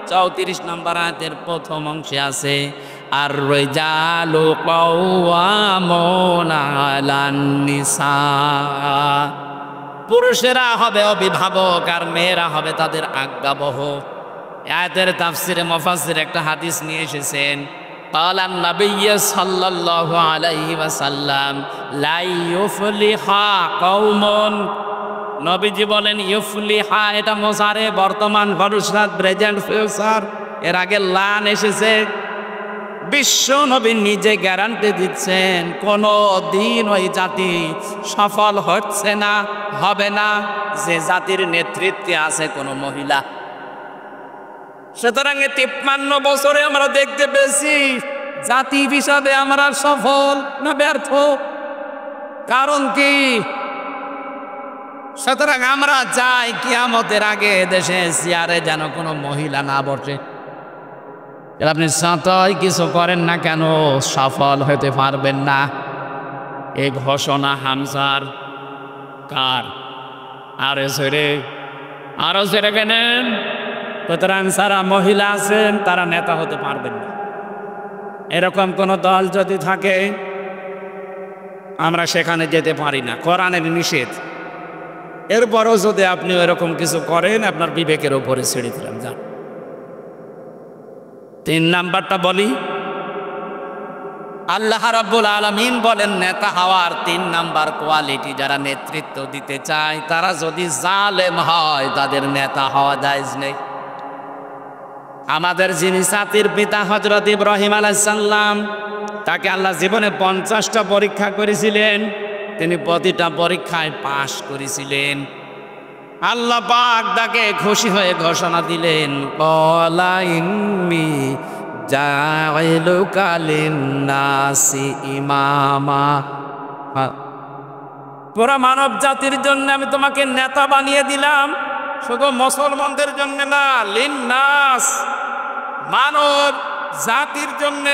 34 নম্বর আয়াতের প্রথম অংশে আছে, আর রিজালু কাওয়ামুনা আলান নিসা। পুরুষেরা হবে অভিভাবক আর মেয়েরা হবে তাদের আজ্ঞাবহ। আয়াতের তাফসিরে মুফাসসির একটা হাদিস নিয়ে এসেছেন। قال النبي صلى الله عليه وسلم لا يفلح قوم, নবীজি বলেন ইউফলিহা এটা মুজারে, বর্তমান ভবিষ্যৎ প্রেজেন্ট ফিউচার, এর আগে লান এসেছে। বিশ্ব নবী নিজে গ্যারান্টি দিচ্ছেন কোন দিন ওই জাতি সফল হচ্ছে না, হবে না যে জাতির নেতৃত্বে আছে কোনো মহিলা। সুতরাং 53 বছরে আমরা দেখতে পেয়েছি জাতি হিসাবে আমরা সফল না ব্যর্থ, কারণ কি? সুতরাং আমরা চাই কিয়ামতের আগে দেশে চেয়ারে যেন কোনো মহিলা না বসে। আপনি যতই কিছু করেন না কেন সফল হতে পারবেন না। এই ঘোষণা হামজার কার? আরো ছেড়ে গেলেন। সুতরাং যারা মহিলা আছেন তারা নেতা হতে পারবেন না। এরকম কোন দল যদি থাকে আমরা সেখানে যেতে পারি না, কোরআনের নিষেধ। এরপরও যদি আপনি এরকম কিছু করেন, আপনার বিবেকের উপরে ছেড়ে দিলাম, যান। 3 নাম্বারটা বলি, আল্লাহ রাব্বুল আলামিন বলেন নেতা হওয়ার 3 নাম্বার কোয়ালিটি, যারা নেতৃত্ব দিতে চায় তারা যদি জালেম হয় তাদের নেতা হওয়া জায়েজ নেই। আমাদের যিনি জাতির পিতা হযরত ইব্রাহিম আলাইহিস সালাম, তাকে আল্লাহ জীবনে 50টা পরীক্ষা করেছিলেন, তিনি প্রতিটা পরীক্ষায় পাশ করেছিলেন। আল্লাহ পাক তাকে খুশি হয়ে ঘোষণা দিলেন, ক্বালা ইন্নী জাইলুকা লিন্নাসি ইমামা, পুরা মানব জাতির জন্য আমি তোমাকে নেতা বানিয়ে দিলাম, শুধু মুসলমানদের জন্য না, লিন্নাস, মানব জাতির জন্য।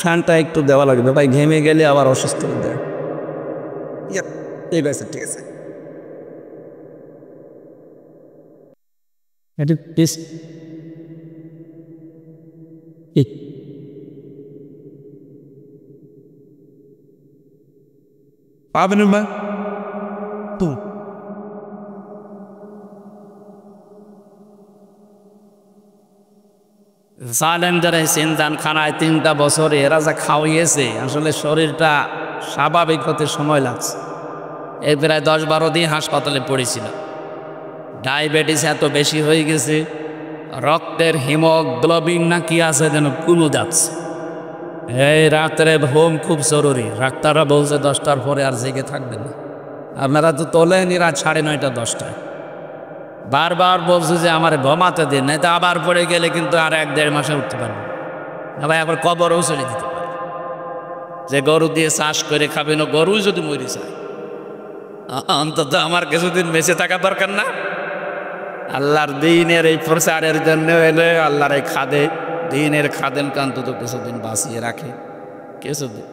ফ্যানটা একটু দেওয়া লাগবে ভাই, ঘেমে গেলে আবার অসুস্থ হয়ে যায়। ঠিক আছে, ঠিক আছে, এটা প্লিজ। পাবেন না তো জালেমদের সিন্দান খানায় 3টা বছরে এরা যা খাওয়িয়েছে, আসলে শরীরটা স্বাভাবিক হতে সময় লাগছে। এই প্রায় 10-12 দিন হাসপাতালে পড়েছিল। ডায়াবেটিস এত বেশি হয়ে গেছে, রক্তের হিমোগ্লোবিন না কি আছে যেন কমে যাচ্ছে। এই রাত্রে ঘুম খুব জরুরি, ডাক্তাররা বলছে 10টার পরে আর জেগে থাকবেন না। আপনারা তো তোলেনি রাত 9:30 10টায়। বারবার বলছে যে আমার ঘুমাতে দিন, নাই তো আবার পড়ে গেলে কিন্তু আর 1-1.5 মাসে উঠতে পারবে না, আবার একবার কবরও চলে দিতে পারে। যে গরু দিয়ে চাষ করে খাবেন, ও গরুই যদি মরে যায়, অন্তত আমার কিছুদিন বেঁচে থাকা দরকার না? আল্লাহর দিনের এই প্রচারের জন্য এলে আল্লাহর এই দিনের খাদেমকে অন্তত কিছুদিন বাঁচিয়ে রাখে, কিছুদিন।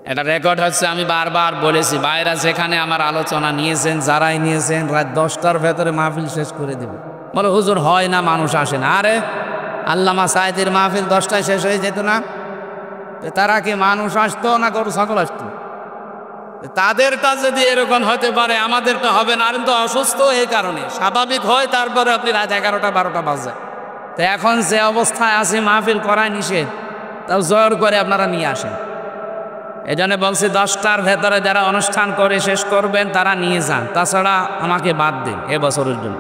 এটা রেকর্ড হচ্ছে, আমি বারবার বলেছি, বাইরা যেখানে আমার আলোচনা নিয়েছেন, যারাই নিয়েছেন, রাত 10টার ভেতরে মাহফিল শেষ করে দেবে। বলে হুজুর হয় না, মানুষ আসে না। আরে আল্লামা সাঈদীর মাহফিল 10টায় শেষ হয়ে যেত না? তারা কি মানুষ আসতো না গরু ছাগল আসতো? তাদেরটা যদি এরকম হতে পারে, আমাদেরটা হবে না। আর তো অসুস্থ, এই কারণে স্বাভাবিক হয়, তারপরে আপনি রাত 11টা-12টা বাজে। তো এখন যে অবস্থায় আছে, মাহফিল করায় নিষেধ, তাও জোর করে আপনারা নিয়ে আসেন। এই জন্য বলছি 10টার ভেতরে যারা অনুষ্ঠান করে শেষ করবেন তারা নিয়ে যান, তাছাড়া আমাকে বাদ দিন এবছরের জন্য।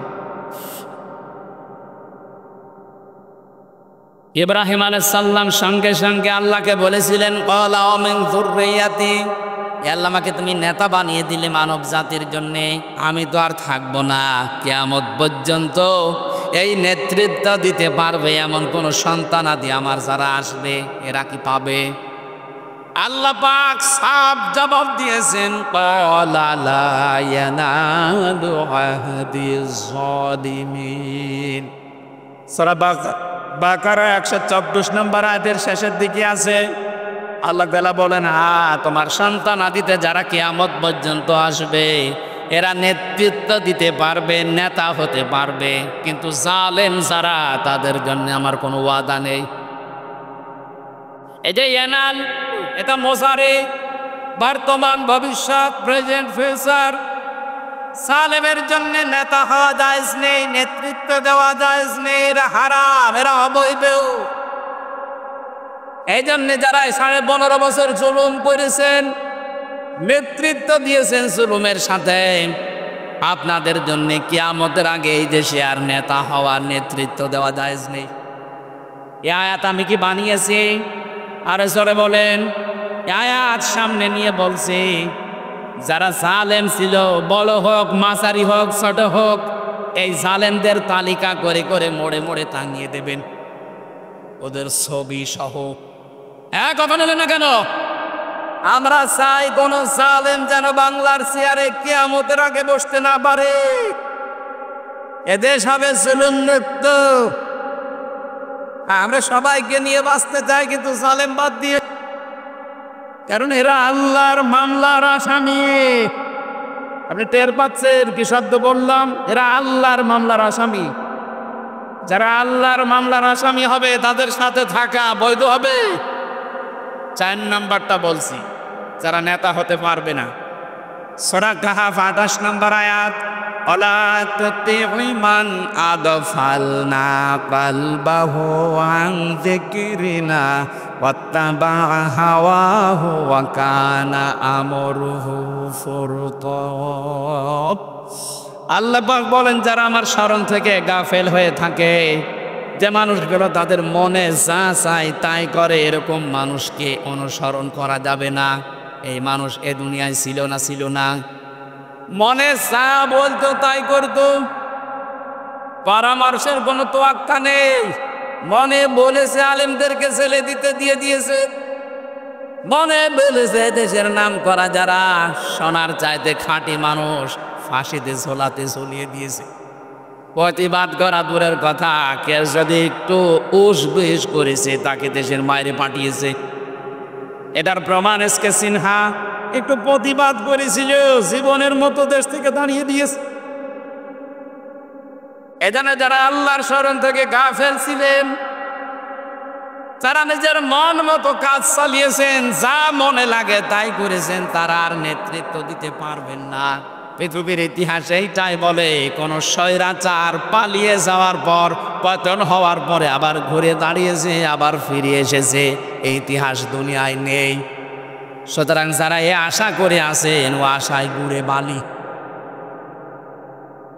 ইব্রাহিম আলাইহিস সালাম সঙ্গে সঙ্গে আল্লাহকে বলেছিলেন, ক্বালা ওয়া মিন যুররিয়াতি, আল্লাহ আমাকে তুমি নেতা বানিয়ে দিলে মানব জাতির জন্য, আমি তো আর থাকবো না। কিয়ামত পর্যন্ত এই নেতৃত্ব দিতে পারবে এমন কোন সন্তানাদি আমার যারা আসবে, এরা কি পাবে? আল্লাহ পাক সাফ জবাব দিয়েছেন, ক্বালা লা ইয়ানালু আহদিজ যালিমিন। সূরা বাকারা 124 নম্বর আয়াতের শেষের দিকে আছে। আল্লাহ তাআলা বলেন, হ্যাঁ, তোমার সন্তানাদিতে যারা কিয়ামত পর্যন্ত আসবে, এরা নেতৃত্ব দিতে পারবে, নেতা হতে পারবে, কিন্তু জালেম যারা, তাদের জন্য আমার কোনো ওয়াদা নেই। এই যে ইয়ানাল, এটা মোজারে, বর্তমান, ভবিষ্যৎ, প্রেজেন্ট, ফিউচার। জালেমের জন্য নেতা হওয়া জায়েজ নেই, নেতৃত্ব দেওয়া জায়েজ নেই, এরা হারাম, এরা অবৈধ। এই জন্য যারা 15.5 বছর জুলুম করেছেন, নেতৃত্ব দিয়েছেন জুলুমের সাথে, আপনাদের জন্য কিয়ামতের আগে এই দেশে আর নেতা হওয়ার, নেতৃত্ব দেওয়া জায়েজ নেই। এই আয়াত আমি কি বানিয়েছি? আরে জোরে বলেন। আয়াত সামনে নিয়ে বলছি, যারা জালেম ছিল, বড় হোক, মাঝারি হোক, ছোট হোক, এই জালেমদের তালিকা করে করে মোড়ে মোড়ে টাঙিয়ে দেবেন, ওদের ছবি সহ। কথা বলেন না কেন? আমরা চাই কোন জালেম যেন বাংলার চেয়ারে কিয়ামতের আগে বসতে না পারে। এদেশ হবে জুলুম মুক্ত। আমরা সবাইকে নিয়ে বাঁচতে চাই, কিন্তু জালেম বাদ দিয়ে, কারণ এরা আল্লাহর মামলার আসামি। আপনি টের পাচ্ছেন কি শব্দ বললাম? এরা আল্লাহর মামলার আসামি। যারা আল্লাহর মামলার আসামি হবে, তাদের সাথে থাকা বৈধ হবে। 4 নাম্বারটা বলছি, যারা নেতা হতে পারবে না। সূরা কাহাফ 28 নম্বর আয়াত, অলা তুতিউ মান আদফালনা কলবাহু আন যিকরিনা ওয়াত্তাবা হাওয়াহু ওয়া কানা আমরুহু ফুরতা। আল্লাহ পাক বলেন, যারা আমার স্মরণ থেকে গাফেল হয়ে থাকে, যে মানুষগুলো তাদের মনে যা চায় তাই করে, এরকম মানুষকে অনুসরণ করা যাবে না। এই মানুষ এ দুনিয়ায় ছিল না, মনে যা বলতো তাই করতো, পরামর্শের কোনো তোয়াক্কা নেই। মনে বলেছে আলেমদেরকে ছেলে দিয়ে দিয়েছে, মনে বলেছে দেশের নাম করা যারা সোনার চাইতে খাঁটি মানুষ ফাঁসিতে ঝোলাতে ঝুলিয়ে দিয়েছে। প্রতিবাদ করা দূরের কথা, কেউ যদি একটু উসবিস করেছে তাকে দেশের বাইরে পাঠিয়েছে। এটার প্রমাণ এসকে সিনহা একটু প্রতিবাদ করেছিল, জীবনের মতো দেশ থেকে দাঁড়িয়ে দিয়েছে। এজন্য যারা আল্লাহর স্মরণ থেকে গাফেল ছিলেন, যারা নিজের মন মতো কাজ চালিয়েছেন, যা মনে লাগে তাই করেছেন, তারা আর নেতৃত্ব দিতে পারবেন না। পৃথিবীর ইতিহাস এইটাই বলে, কোন স্বৈরাচার পালিয়ে যাওয়ার পর, পতন হওয়ার পরে আবার ঘুরে দাঁড়িয়েছে, আবার ফিরে এসেছে। এই ইতিহাস দুনিয়ায় নেই। সুতরাং যারা এ আশা করে আছেন, ও আশায় ঘুরে বালি।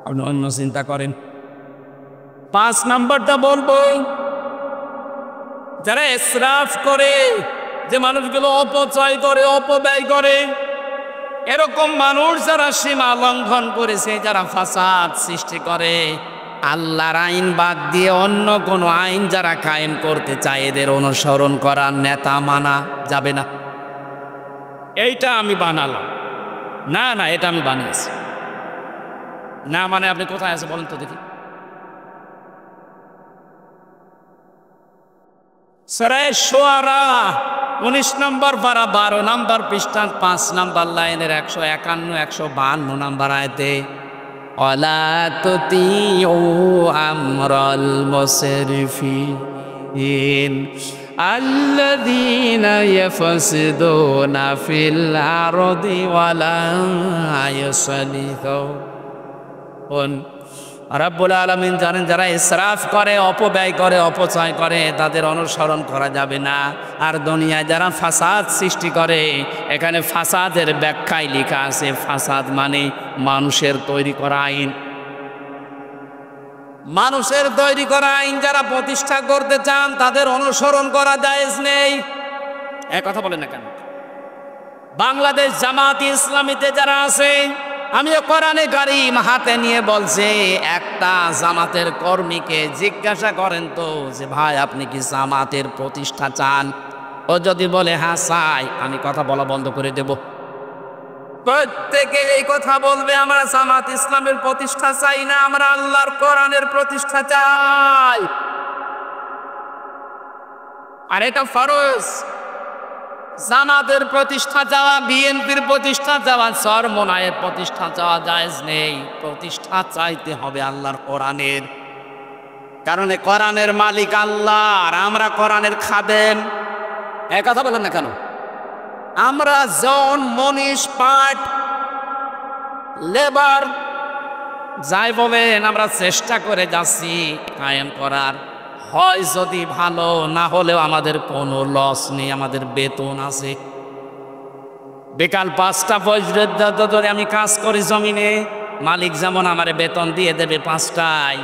আপনি অন্য চিন্তা করেন। 5 নম্বরটা বলবো, যারা ইসরাফ করে, যে মানুষগুলো অপচয় করে, অপব্যয় করে, এরকম মানুষ যারা সীমা লঙ্ঘন করেছে, যারা ফাসাদ সৃষ্টি করে, আল্লাহর আইন বাদ দিয়ে অন্য কোনো আইন যারা কায়েম করতে চায়, এদের অনুসরণ করার নেতা মানা যাবে না। এইটা আমি বানালাম না, না এটা আমি বানিয়েছি না, মানে আপনি কোথায় আছে বলেন তো দেখি। সূরা শুআরা 19 নম্বর পারা 12 নম্বর পৃষ্ঠা 5 নম্বর লাইনের 151 152 নম্বর আয়াতে, ওয়ালা তুতিউ আমরাল মুসরিফিন আল্লাযীনা ইয়াফসিদুনা ফিল আরদি ওয়ালা ইউসলিহুন। রাব্বুল আলামিন জানেন, যারা ইসরাফ করে, অপব্যয় করে, অপচয় করে, তাদের অনুসরণ করা যাবে না। আর দুনিয়ায় যারা ফাসাদ সৃষ্টি করে, এখানে ফাসাদের ব্যাখ্যায় লেখা আছে, ফাসাদ মানে মানুষের তৈরি করা আইন। মানুষের তৈরি করা আইন যারা প্রতিষ্ঠা করতে চান, তাদের অনুসরণ করা জায়েজ নেই। এক কথা বলেন না কেন? বাংলাদেশ জামাত ইসলামীতে যারা আছে, আমি কোরআনে কারীম হাতে নিয়ে বলছে, একটা জামাতের কর্মীকে জিজ্ঞাসা করেন তো যে ভাই আপনি কি জামাতের প্রতিষ্ঠা চান? ও যদি বলে হ্যাঁ চাই, আমি কথা বলা বন্ধ করে দেব। প্রত্যেকে এই কথা বলবে, আমরা জামাত ইসলামের প্রতিষ্ঠা চাই না, আমরা আল্লাহর কোরআনের প্রতিষ্ঠা চাই। আর এটা ফরজ। জামাতের প্রতিষ্ঠা চাওয়া, বিএনপির প্রতিষ্ঠা চাওয়া, চরমনায়ের প্রতিষ্ঠা চাওয়া জায়েজ নেই। প্রতিষ্ঠা চাইতে হবে আল্লাহর কোরআনের, কারণ কোরআনের মালিক আল্লাহ, আর আমরা কোরআনের খাদেম। এক কথা বলেন না কেন? আমরা জন, মনীষ, পাট, লেবার যাই বলেন, আমরা চেষ্টা করে যাচ্ছি কায়েম করার। হয় যদি ভালো, না হলেও আমাদের কোনো লস নেই, আমাদের বেতন আছে। বিকাল 5টা পর্যন্ত ধরে আমি কাজ করি জমিনে, মালিক যেমন আমার বেতন দিয়ে দেবে 5টায়।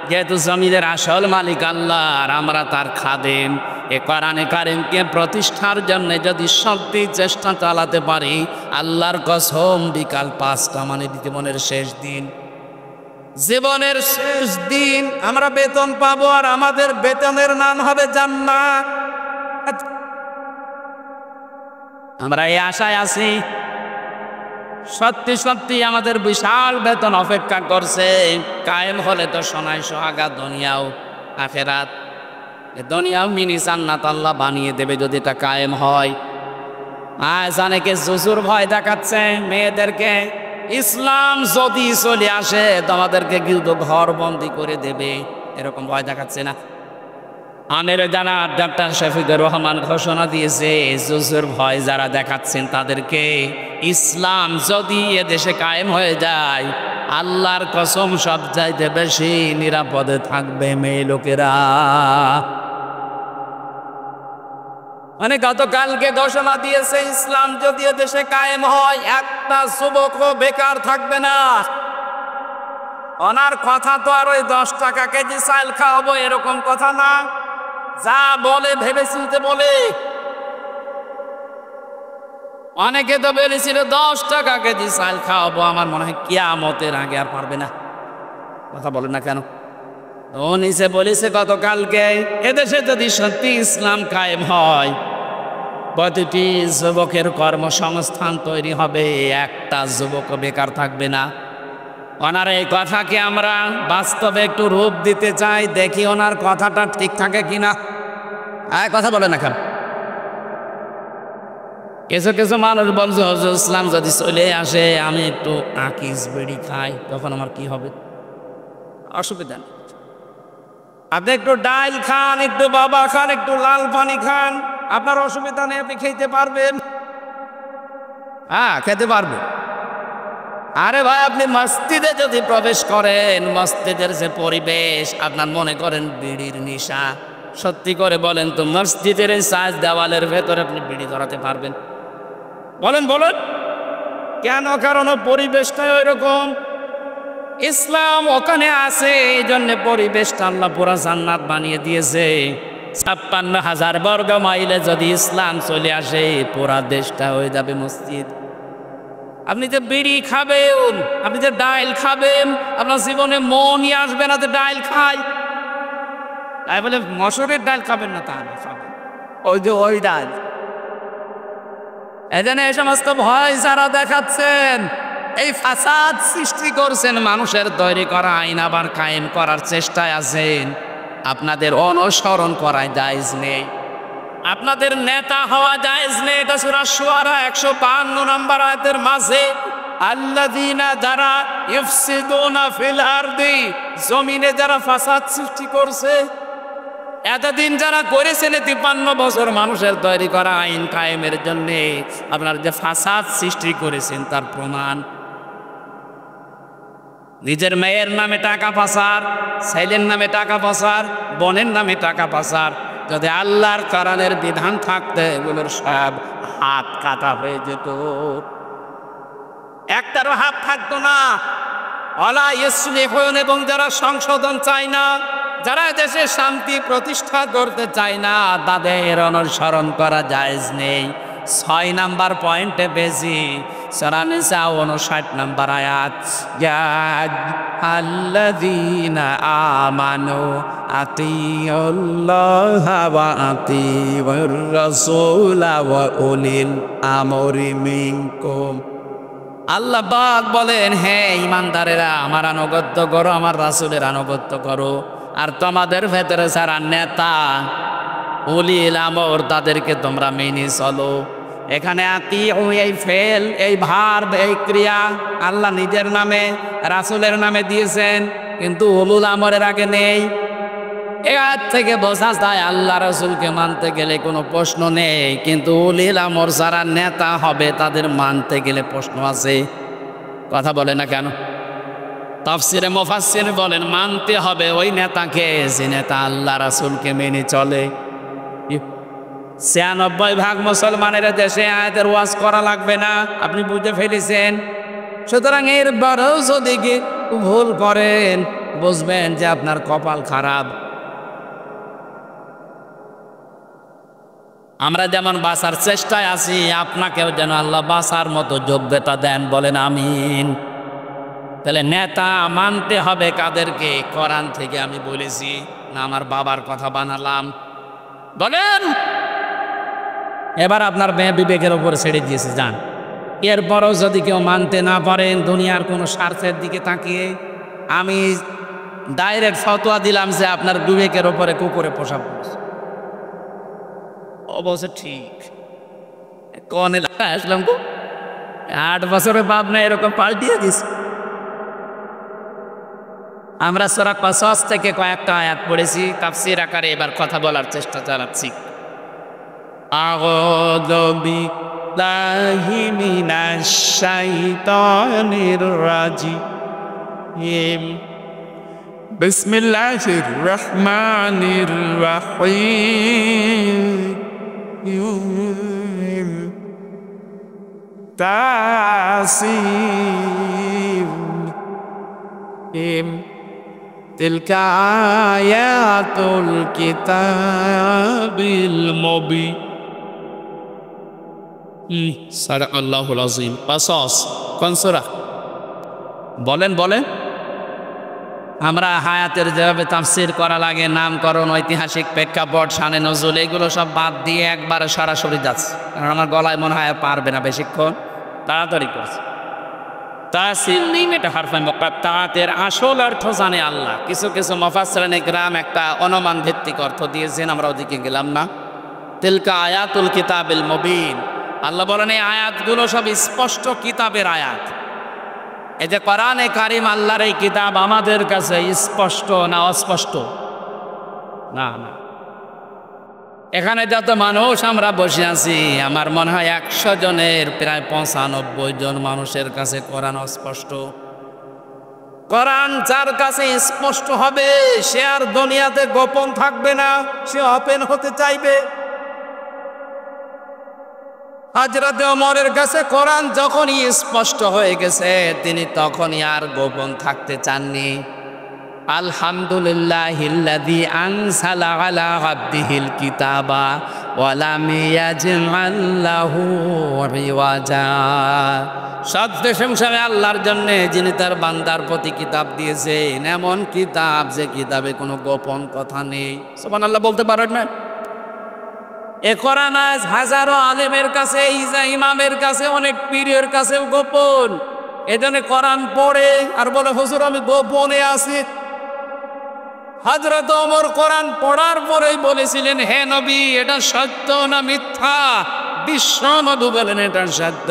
যেহেতু জমিনের আসল মালিক আল্লাহ, আর আমরা তার খাদেম। এ কোরআনে কারীমকে প্রতিষ্ঠার জন্য যদি সত্যি চেষ্টা চালাতে পারি, আল্লাহর কসম বিকাল 5টা মানে জীবনের শেষ দিন, জীবনের শেষ দিন আমরা বেতন পাবো, আর আমাদের বেতনের নাম হবে জান্নাত। আমরা এই আশায় আছি। সত্যি সত্যি আমাদের বিশাল বেতন অপেক্ষা করছে। কায়েম হলে তো সোনায় সোহাগা, দুনিয়াও আখেরাত। দুনিয়াও মিনি জান্নাত আল্লাহ বানিয়ে দেবে যদি এটা কায়েম হয়। আজ অনেকে জুজুর ভয় দেখাচ্ছে মেয়েদেরকে, ইসলাম যদি চলে আসে তোমাদেরকে কিন্তু ঘর বন্দি করে দেবে, এরকম ভয় দেখাচ্ছে না? আমির জানাব ডাক্তার শফিকুর রহমান ঘোষণা দিয়েছে, জুজুর ভয় যারা দেখাচ্ছেন তাদেরকে, ইসলাম যদি এদেশে কায়েম হয়ে যায়, আল্লাহর কসম সবচাইতে বেশি নিরাপদে থাকবে মেয়ে লোকেরা। মানে গতকালকে ঘোষণা দিয়েছে, ইসলাম যদি এদেশে কায়েম হয়, একটা যুবকও বেকার থাকবে না। ওনার কথা তো আর ওই 10 টাকা কেজি চাল খাওয়াবো এরকম কথা না, যা বলে ভেবে চিনতে বলে। অনেকে তো বলেছিল 10 টাকা কেজি চাল খাওয়াবো, আমার মনে হয় কিয়ামতের আগে আর পারবে না। কথা বলে না কেন? ও নিচে বলেছে গতকালকে, এদেশে যদি সত্যি ইসলাম কায়েম হয়, প্রতিটি যুবকের কর্মসংস্থান তৈরি হবে, একটা যুবক বেকার থাকবে না। ওনার এই কথাকে আমরা বাস্তবে একটু রূপ দিতে চাই, দেখি ওনার কথাটা ঠিক থাকে কিনা। কথা বলে না কেন? কিছু কিছু মানুষ বলছে, হুজুর ইসলাম যদি চলে আসে, আমি একটু আকিস বিড়ি খাই, তখন আমার কি হবে? অসুবিধা নেই, আপনি একটু ডাল খান, একটু বাবা খান, একটু লাল পানি খান, আপনার অসুবিধা নেই, আপনি খেতে পারবেন। হ্যাঁ, খেতে পারবেন। আরে ভাই, আপনি মসজিদে যদি প্রবেশ করেন, মসজিদের যে পরিবেশ, আপনার মনে করেন বিড়ির নেশা, সত্যি করে বলেন তো, মসজিদের এই সাজ দেওয়ালের ভেতরে আপনি বিড়ি ধরাতে পারবেন? বলেন বলেন কেন? কারণ পরিবেশটাই ওই রকম। ইসলাম ওখানে আছে, এই জন্য পরিবেশটা আল্লাহ পুরা জান্নাত বানিয়ে দিয়েছে। 56,000 বর্গ মাইলে যদি ইসলাম চলে আসে, পুরা দেশটা হয়ে যাবে মসজিদ। আপনি যে বিড়ি খাবেন, আপনি যে ডাল খাবেন, আপনার জীবনে মনই আসবে না যে ডাল খাই। তাই বলে মসুরের ডাল খাবেন না তা না, খাবেন ওই যে ওই ডাল। এজন্য এই সমস্ত ভয় যারা দেখাচ্ছেন, এই ফাসাদ সৃষ্টি করছেন, মানুষের তৈরি করা আইন আবার কায়েম করার চেষ্টায় আছেন, আপনাদের অনুসরণ করা জায়েজ নেই, আপনাদের নেতা হওয়া জায়েজ নেই। এটা সূরা শুআরা 152 নম্বর আয়াতের মাঝে, আল্লাযীনা যারা ইফসিদুনা ফিল আরদি, জমিনে যারা ফাসাদ সৃষ্টি করছে, এতদিন যারা করেছেন 53 বছর মানুষের তৈরি করা আইন কায়েমের জন্যে, আপনার যে ফাসাদ সৃষ্টি করেছেন তার প্রমাণ। নিজের মেয়ের নামে টাকা পাচার, ছেলের নামে টাকা পাচার, বোনের নামে টাকা পাচার। যদি আল্লাহর কোরআনের বিধান থাকতে এগুলোর সব হাত কাটা হয়ে যেত, একটারও হাত থাকতো না। ওয়ালা ইসলিহুন, এবং যারা সংশোধন চায় না, যারা দেশে শান্তি প্রতিষ্ঠা করতে চায় না, তাদের অনুসরণ করা জায়েজ নেই। 6 নাম্বার পয়েন্টে বেশি, সূরা নিসা 59 নম্বর আয়াত, ইয়া আল্লাযীনা আমানু আতিউল্লাহা ওয়া আতিউর রাসূলা ওয়া উলিল আমরি মিনকুম। আল্লাহ পাক বলেন, হ্যাঁ ইমানদারেরা, আমার আনুগত্য করো, আমার রাসূলের আনুগত্য করো, আর তোমাদের ভেতরে যারা নেতা উলিল আমর, তাদেরকে তোমরা মেনে চলো। এখানে আতিউ, এই ফেল, এই ভার্ব, এই ক্রিয়া আল্লাহ নিজের নামে রাসূলের নামে দিয়েছেন, কিন্তু উলুল আমরের আগে নেই। এর থেকে বোঝা যায় আল্লাহ রাসূলকে মানতে গেলে কোনো প্রশ্ন নেই, কিন্তু উলিল আমর যারা নেতা হবে তাদের মানতে গেলে প্রশ্ন আছে। কথা বলে না কেন? তাফসিরে মুফাসসির বলেন, মানতে হবে ওই নেতাকে যে নেতা আল্লাহ রাসূলকে মেনে চলে। 96% মুসলমানের দেশে আয়াতের ওয়াজ করা লাগবে না, আপনি বুঝে ফেলেছেন। সুতরাং এর বড়ও যদি ভুল করেন, বুঝবেন যে আপনার কপাল খারাপ। আমরা যেমন বাঁচার চেষ্টায় আছি, আপনাকেও যেন আল্লাহ বাঁচার মতো যোগ্যতা দেন, বলেন আমিন। তাহলে নেতা মানতে হবে কাদেরকে? কোরআন থেকে আমি বলেছি না আমার বাবার কথা বানালাম? বলেন। এবার আপনার বিবেকের উপর ছেড়ে দিয়েছে, যান। এরপরও যদি কেউ মানতে না পারেন, দুনিয়ার কোনো স্বার্থের দিকে তাকিয়ে, আমি ডাইরেক্ট ফতোয়া দিলাম যে আপনার বিবেকের উপরে কুকুরে পোশাক করছে। অবশ্য ঠিক, কনে আসলাম 8 বছরে বাপ না এরকম পাল্টিয়ে দিস। আমরা সূরা কসস থেকে কয়েকটা আয়াত পড়েছি, তাফসীর আকারে এবার কথা বলার চেষ্টা চালাচ্ছি। আউযু বিল্লাহি মিনাশ শাইতানির রাজিম। বিসমিল্লাহির রহমানির রহিম। তাসিম। তিলকা আয়াতুল কিতাবিল মুবিন। সাদাকাল্লাহুল আযীম। কসস কোন সূরা? বলেন বলেন। আমরা হায়াতের যেভাবে তাফসীর করা লাগে, নামকরণ, ঐতিহাসিক প্রেক্ষাপট, শানে নজুল, এগুলো সব বাদ দিয়ে একবারে সরাসরি যাচ্ছে, কারণ আমার গলায় মনে হয় পারবে না বেশিক্ষণ, তাড়াতাড়ি করছে। তাসিম এটা হারফে মুকাত্তাআতের আসল অর্থ জানে আল্লাহ। কিছু কিছু মুফাসসিরিনে কিরাম একটা অনুমান ভিত্তিক অর্থ দিয়েছেন, আমরা ওদিকে গেলাম না। তিলকা আয়াতুল কিতাবিল মুবিন, আল্লাহ বলেন এই আয়াতগুলো সব স্পষ্ট কিতাবের আয়াত। এই যে কোরআনে কারিম, আল্লাহর এই কিতাব আমাদের কাছে স্পষ্ট না অস্পষ্ট? না না। এখানে যত মানুষ আমরা বসে আছি, আমার মনে হয় 100 জনের প্রায় 95 জন মানুষের কাছে কোরআন অস্পষ্ট। কোরআন যার কাছে স্পষ্ট হবে সে আর দুনিয়াতে গোপন থাকবে না, সে ওপেন হতে চাইবে। হযরত ওমরের কাছে কোরআন যখনই স্পষ্ট হয়ে গেছে, তিনি তখনই আর গোপন থাকতে চাননি। আলহামদুলিল্লাহিল্লাযী আনসালা আলা আবদিহিল কিতাবা ওয়া লাম ইয়াজআল লাহু ইওয়াজা। সব প্রশংসা আল্লাহর জন্য, যিনি তার বান্দার প্রতি কিতাব দিয়েছেন, এমন কিতাব যে কিতাবে কোনো গোপন কথা নেই। সুবহানাল্লাহ বলতে পারেন না? এ কোরআন আজ হাজারো আলেমের কাছে, ইমামের কাছে, অনেক পীরের কাছেও গোপন। এজন্য কোরআন পড়ে আর বলে হুজুর আমি গোপনে আছি। হযরত ওমর কোরআন পড়ার পরেই বলেছিলেন, হে নবী এটা সত্য না মিথ্যা? বিশ্ব নবী বলেন এটা সত্য।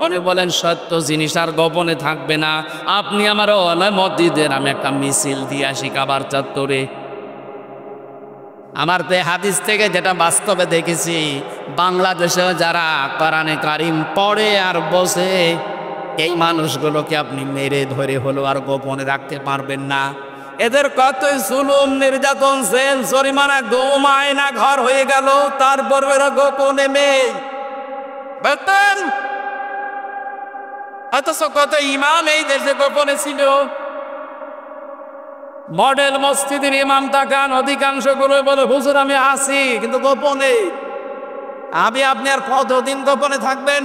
উনি বলেন সত্য জিনিস আর গোপনে থাকবে না। আপনি আমার অনুমতিদের আমি একটা মিছিল দিয়ে আসি কাবার চত্বরে। আমার তো হাদিস থেকে যেটা বাস্তবে দেখেছি, বাংলাদেশেও যারা কোরআনে কারিম পড়ে আর বসে, এই মানুষগুলোকে আপনি মেরে ধরে হলো আর গোপনে রাখতে পারবেন না। এদের কতই জুলুম, নির্যাতন, জেল, জরিমানা, গুম, আয়না ঘর হয়ে গেল, তারপর এরা গোপনে নেই। বুঝলেন? অথচ কত ইমাম এই দেশে গোপনে ছিল। মডেল মসজিদের ইমাম তাকান, অধিকাংশ গুলো বলে হুজুর আমি আছি কিন্তু গোপনে। আপনি আর কতদিন গোপনে থাকবেন?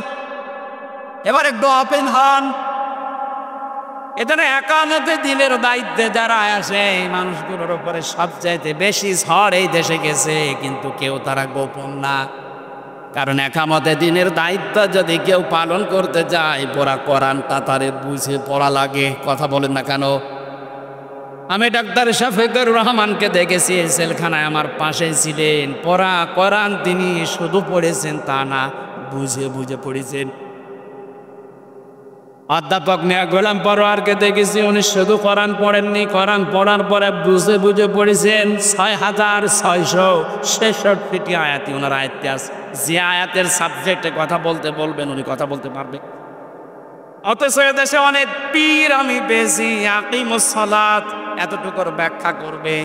এবার একটু ওপেন হন। এখানে একান্নতে দিনের দায়িত্বে যারা আসে, এই মানুষগুলোর উপরে সবচাইতে বেশি ঝড় এই দেশে গেছে, কিন্তু কেউ তারা গোপন না। কারণ একামতে দিনের দায়িত্ব যদি কেউ পালন করতে যায়, পুরা কোরআনটা তারে বুঝে পড়া লাগে। কথা বলেন না কেন? আমি ডাক্তার শফিকুর রহমানকে দেখেছি, সেলখানায় আমার পাশে ছিলেন। পড়া কোরআন তিনি শুধু পড়েছেন তা না, বুঝে বুঝে পড়েছেন। অধ্যাপক মিয়া গোলাম পরোয়ারকে দেখেছি, উনি শুধু কোরআন পড়েননি, কোরআন পড়ার পরে বুঝে বুঝে পড়েছেন। 6666টি আয়াতি ওনার আয়াতে আছে। যে আয়াতের সাবজেক্টে কথা বলতে বলবেন উনি কথা বলতে পারবে। অথচ এদেশে অনেক পীর আমি পেয়েছি, আকিমুস সালাত এতটুকুর ব্যাখ্যা করবে,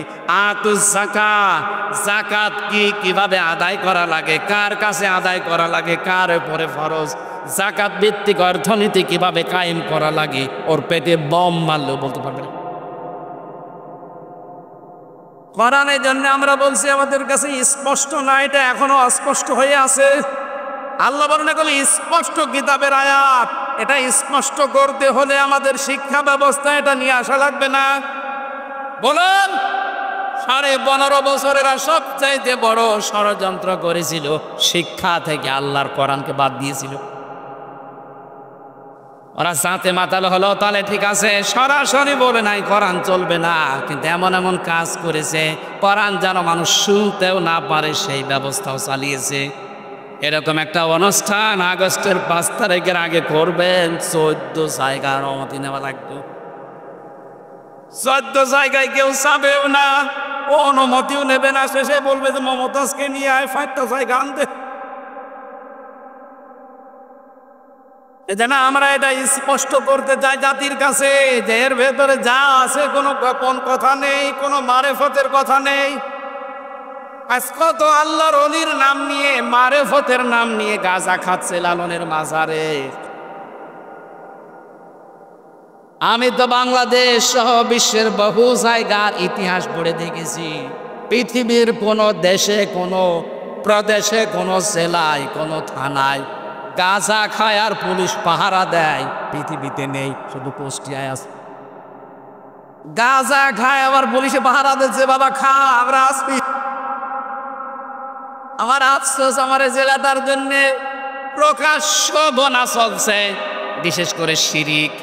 আতুজ যাকাত, যাকাত কি, কিভাবে আদায় করা লাগে, কার কাছে আদায় করা লাগে, কার উপরে ফরজ, যাকাত ভিত্তিক অর্থনীতি কিভাবে কায়েম করা লাগে, ওর পেটে বম মারলেও বলতে পারবে না। কোরআনের জন্য আমরা বলছি আমাদের কাছে স্পষ্ট না, এটা এখনো অস্পষ্ট হয়ে আছে। আল্লাহ বলেন এগুলো স্পষ্ট কিতাবের আয়াত। এটা স্পষ্ট করতে হলে আমাদের শিক্ষা ব্যবস্থা এটা নিয়ে আসা লাগবে না? বলুন, 15.5 বছরেরা সবচাইতে বড় ষড়যন্ত্র করেছিল, শিক্ষা থেকে আল্লাহর কোরআনকে বাদ দিয়েছিল। ওরা সাথে মাতাল হলো, তাহলে ঠিক আছে, সরাসরি বলে নাই কোরআন চলবে না, কিন্তু এমন এমন কাজ করেছে কোরআন যেন মানুষ শুনতেও না পারে সেই ব্যবস্থাও চালিয়েছে। এরকম একটা অনুষ্ঠান আগস্টের 5 তারিখের আগে করবেন, 14 জায়গার অনুমতি নেওয়া লাগবে। 14 জায়গায় কেউ যাবেও না, ও অনুমতিও নেবে না, শেষে বলবে যে মমতাজকে নিয়ে আয় 5টা জায়গা আনতে। এজন্য আমরা এটা স্পষ্ট করতে চাই জাতির কাছে যে এর ভেতরে যা আছে কোনো গোপন কথা নেই, কোনো মারেফতের কথা নেই। আজকে তো আল্লাহর ওলির নাম নিয়ে, মারেফতের নাম নিয়ে গাঁজা খাচ্ছে লালনের মাজারে। আমি তো বাংলাদেশ সহ বিশ্বের বহু জায়গার ইতিহাস পড়ে দেখেছি, পৃথিবীর কোনো দেশে, কোনো প্রদেশে, কোনো জেলায়, কোনো থানায় গাঁজা খায় আর পুলিশ পাহারা দেয় পৃথিবীতে নেই, শুধু কুষ্টিয়ায় আছে। গাঁজা খায় আবার পুলিশে পাহারা দিচ্ছে, বাবা খা, আমরা আসবি। আমার আফসোস, আমার জেলাটার জন্য প্রকাশ্য গোনা চলছে, বিশেষ করে শিরিক।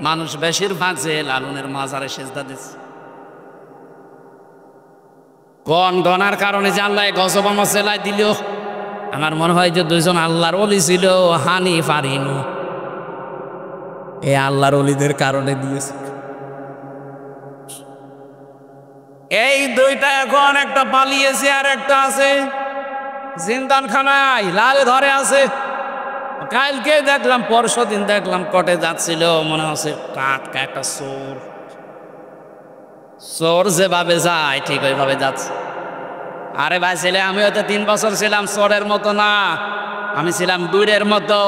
মানুষ বেশিরভাগ যে লালনের মাজারে সেজদা দিচ্ছে, কোন গনার কারণে যে আল্লাহ গজব আমার জেলায় দিল। আমার মনে হয় যে 2জন আল্লাহর ওলি ছিল, হানিফ আর ইনু, এই আল্লাহর ওলিদের কারণে দিয়েছে। এই 2টা এখন একটা পালিয়েছে আর একটা আছে জিন্দানখানায়, লাল ধরে আছে। কালকে দেখলাম, পরশুদিন দেখলাম, কোর্টে যাচ্ছিল, মনে হচ্ছে টাটকা একটা চোর। চোর যেভাবে যায় ঠিক ওইভাবে যাচ্ছে। আরে ভাই ছেলে, আমি হয়তো 3 বছর ছিলাম চোরের মতো না, আমি ছিলাম বুড়ের মতো।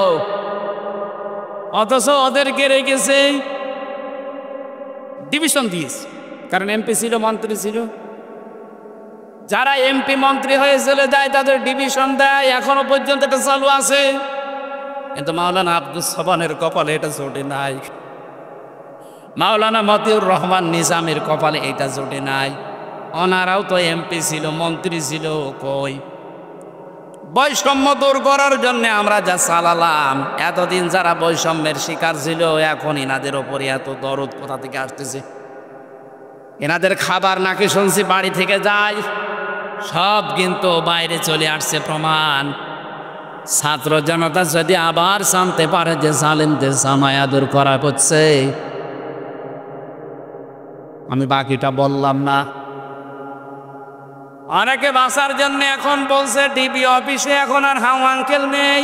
অথচ ওদেরকে রেখেছে, ডিভিশন দিয়েছে, কারণ এমপি ছিল, মন্ত্রী ছিল। যারা এমপি মন্ত্রী হয়ে চলে যায় তাদের ডিভিশন দেয়, এখনো পর্যন্ত এটা চালু আছে। কিন্তু মাওলানা আব্দুস সোবহানের কপালে এটা জোটে নাই, মাওলানা মতিউর রহমান নিজামের কপালে এটা জোটে নাই। ওনারাও তো এমপি ছিল, মন্ত্রী ছিল। কই বৈষম্য দূর করার জন্য আমরা যা চালালাম, এতদিন যারা বৈষম্যের শিকার ছিল, এখন এনাদের ওপরে এত দরদ কোথা থেকে আসতেছে? এনাদের খাবার নাকি শুনছি বাড়ি থেকে যায়, সব কিন্তু বাইরে চলে আসছে প্রমাণ। ছাত্র জনতা যদি আবার জানতে পারে যে জালেমদের জামায়া দূর করা হচ্ছে, আমি বাকিটা বললাম না। অনেকে বাঁচার জন্য এখন বলছে ডিবি অফিসে এখন আর হাউ আঙ্কেল নেই।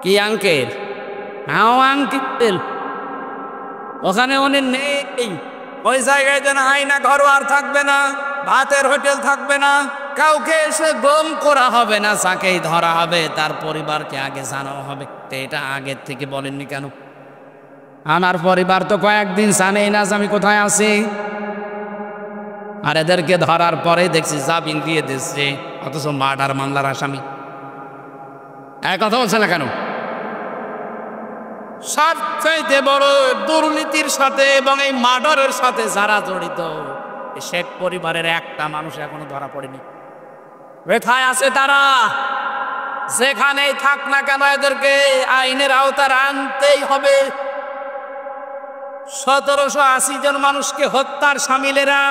কি আঙ্কেল? হাউ আঙ্কেল ওখানে উনি নেই। ওই জায়গায় যেন আয়না ঘর আর থাকবে না, ভাতের হোটেল থাকবে না, কাউকে এসে গম করা হবে না, যাকেই ধরা হবে তার পরিবারকে আগে জানানো হবে। তো এটা আগের থেকে বলেননি কেন? আমার পরিবার তো কয়েকদিন জানেই না যে আমি কোথায় আছি। আর এদেরকে ধরার পরে দেখছি জামিন দিয়ে দিচ্ছে, অথচ মার্ডার মামলার আসামি। এক কথা বলছে না কেন? সবচাইতে বড় দুর্নীতির সাথে এবং এই মার্ডারের সাথে যারা জড়িত, শেখ পরিবারের একটা মানুষ এখনো ধরা পড়েনি। কোথায় আছে তারা? যেখানেই থাক না কেন এদেরকে আইনের আওতায় আনতেই হবে। 1780 জন মানুষকে হত্যার সামিলেরা,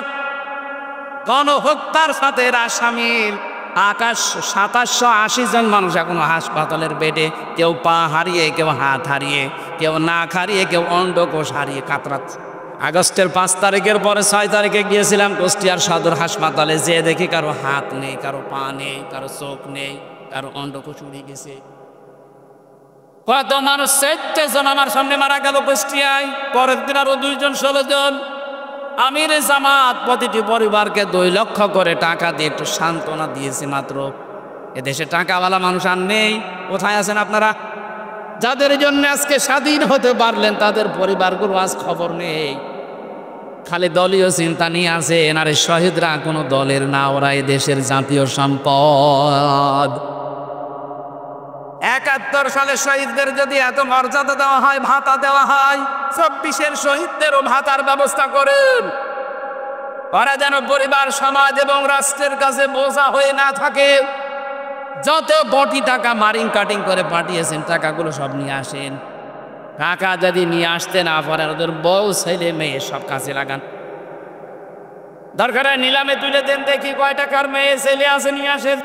গণহত্যার সাথে এরা সামিল। 2780 জন মানুষ এখনো হাসপাতালের বেডে, কেউ পা হারিয়ে, কেউ হাত হারিয়ে, কেউ নাক হারিয়ে, কেউ অন্ডকোষ হারিয়ে কাতরাচ্ছে। আগস্টের 5 তারিখের পরে 6 তারিখে গিয়েছিলাম কুষ্টিয়ার সদর হাসপাতালে, যেয়ে দেখি কারো হাত নেই, কারো পা নেই, কারো চোখ নেই, কারো অন্ডকোষ উড়ে গেছে। কত মানুষ, 4 জন আমার সামনে মারা গেল কুষ্টিয়ায়। পরের দিন আরো 2 জন, 16 জন। আমির জামাত প্রতিটি পরিবারকে 2 লক্ষ করে টাকা দিয়ে একটু সান্ত্বনা দিয়েছে মাত্র। এদেশে টাকাওয়ালা মানুষ আর নেই। কোথায় আছেন আপনারা? যাদের জন্য আজকে স্বাধীন হতে পারলেন তাদের পরিবারগুলো আজ খবর নেই। খালি দলীয় চিন্তা নিয়ে আছে। এনারে শহীদরা কোনো দলের না, ওরা এই দেশের জাতীয় সম্পদ। 71 সালে শহীদদের যদি এত মর্যাদা দেওয়া হয়, ভাতা দেওয়া হয়, 24-এর শহীদদেরও ভাতার ব্যবস্থা করেন। ওরা যেন পরিবার, সমাজ এবং রাষ্ট্রের কাছে বোঝা হয়ে না থাকে। যত কোটি টাকা মারিং কাটিং করে পাঠিয়েছেন, টাকাগুলো সব নিয়ে আসেন। টাকা যদি নিয়ে আসতে না পারেন, ওদের বউ, ছেলে, মেয়ে সব কাছে লাগান। দরকার হয় নিলামে তুলে দেন, দেখি কয় টাকার মেয়ে ছেলে আছে, নিয়ে আসেন।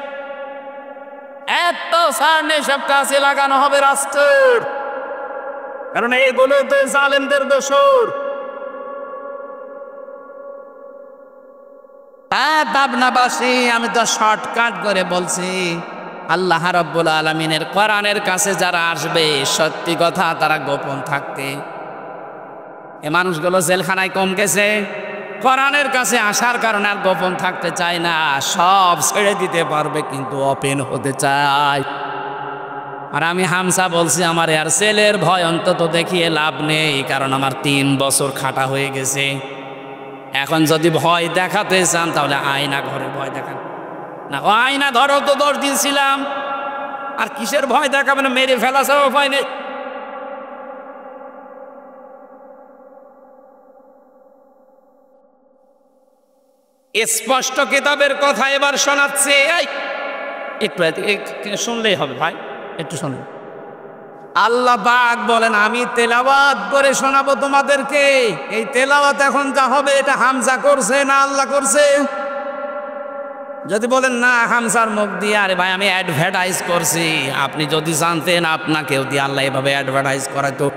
এত সামনে সব কাছে লাগানো হবে রাষ্ট্রের, কারণ এইগুলো তো জালেমদের দোসর। হ্যাঁ পাবনাবাসী, আমি তো শর্টকাট করে বলছি, আল্লাহ রাব্বুল আলামিনের কোরআনের কাছে যারা আসবে সত্যি কথা তারা গোপন থাকতে, এ মানুষগুলো জেলখানায় কম গেছে, কোরআনের কাছে আসার কারণে আর গোপন থাকতে চায় না, সব ছেড়ে দিতে পারবে কিন্তু ওপেন হতে চায়। আর আমি হামসা বলছি আমার আর ছেলের ভয় অন্তত দেখিয়ে লাভ নেই, কারণ আমার 3 বছর খাটা হয়ে গেছে। এখন যদি ভয় দেখাতে চান তাহলে আয়না ঘরে ভয় দেখান না, ও আয়না ধরো তো 10 দিন ছিলাম, আর কিসের ভয় দেখাবেন, মেরে ফেলা ছাড়া ভয় নেই। স্পষ্ট কিতাবের কথা এবার শোনাচ্ছে, একটু শুনলেই হবে ভাই, একটু শুনুন। আল্লাহ পাক বলেন আমি তেলাওয়াত করে শোনাবো তোমাদেরকে। এই তেলাওয়াত এখন যা হবে এটা হামজা করছে না আল্লাহ করছে? যদি বলেন না হামজার মুখ দিয়ে, আরে ভাই আমি অ্যাডভার্টাইজ করছি, আপনি যদি জানতেন আপনাকেও দিয়ে আল্লাহ এভাবে অ্যাডভার্টাইজ করাতো।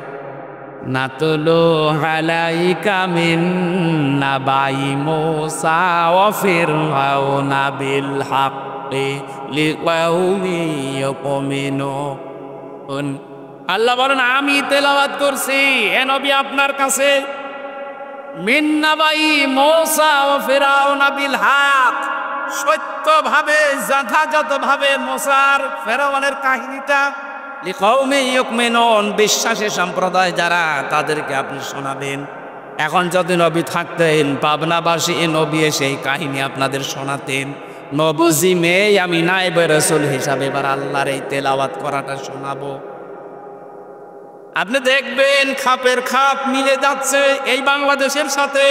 নাতুলু আলাইকা মিন নাবাই মূসা ওয়া ফিরআউনা বিল হাক্কি লিকাউমি ইয়াকুমিনুন। আল্লাহ বলেন আমি তেলাওয়াত করছি হে নবী আপনার কাছে, মিন নাবাই মূসা ওয়া ফিরআউনা বিল হক, সত্যভাবে যথাযথভাবে মূসার ফেরাউনের কাহিনীটা, লিকাউমি ইউমিনুন, বিশ্বাসী সম্প্রদায় যারা তাদেরকে আপনি শোনাবেন। এখন যদি নবী থাকতেন পাবনাবাসী এ নবী সেই কাহিনী আপনাদের শোনাতেন, নবুজি মেয়ে আমি নায়েবে রাসূল হিসাবে এবার আল্লাহর এই তেলাওয়াত করাটা শোনাবো। আপনি দেখবেন খাপের খাপ মিলে যাচ্ছে এই বাংলাদেশের সাথে।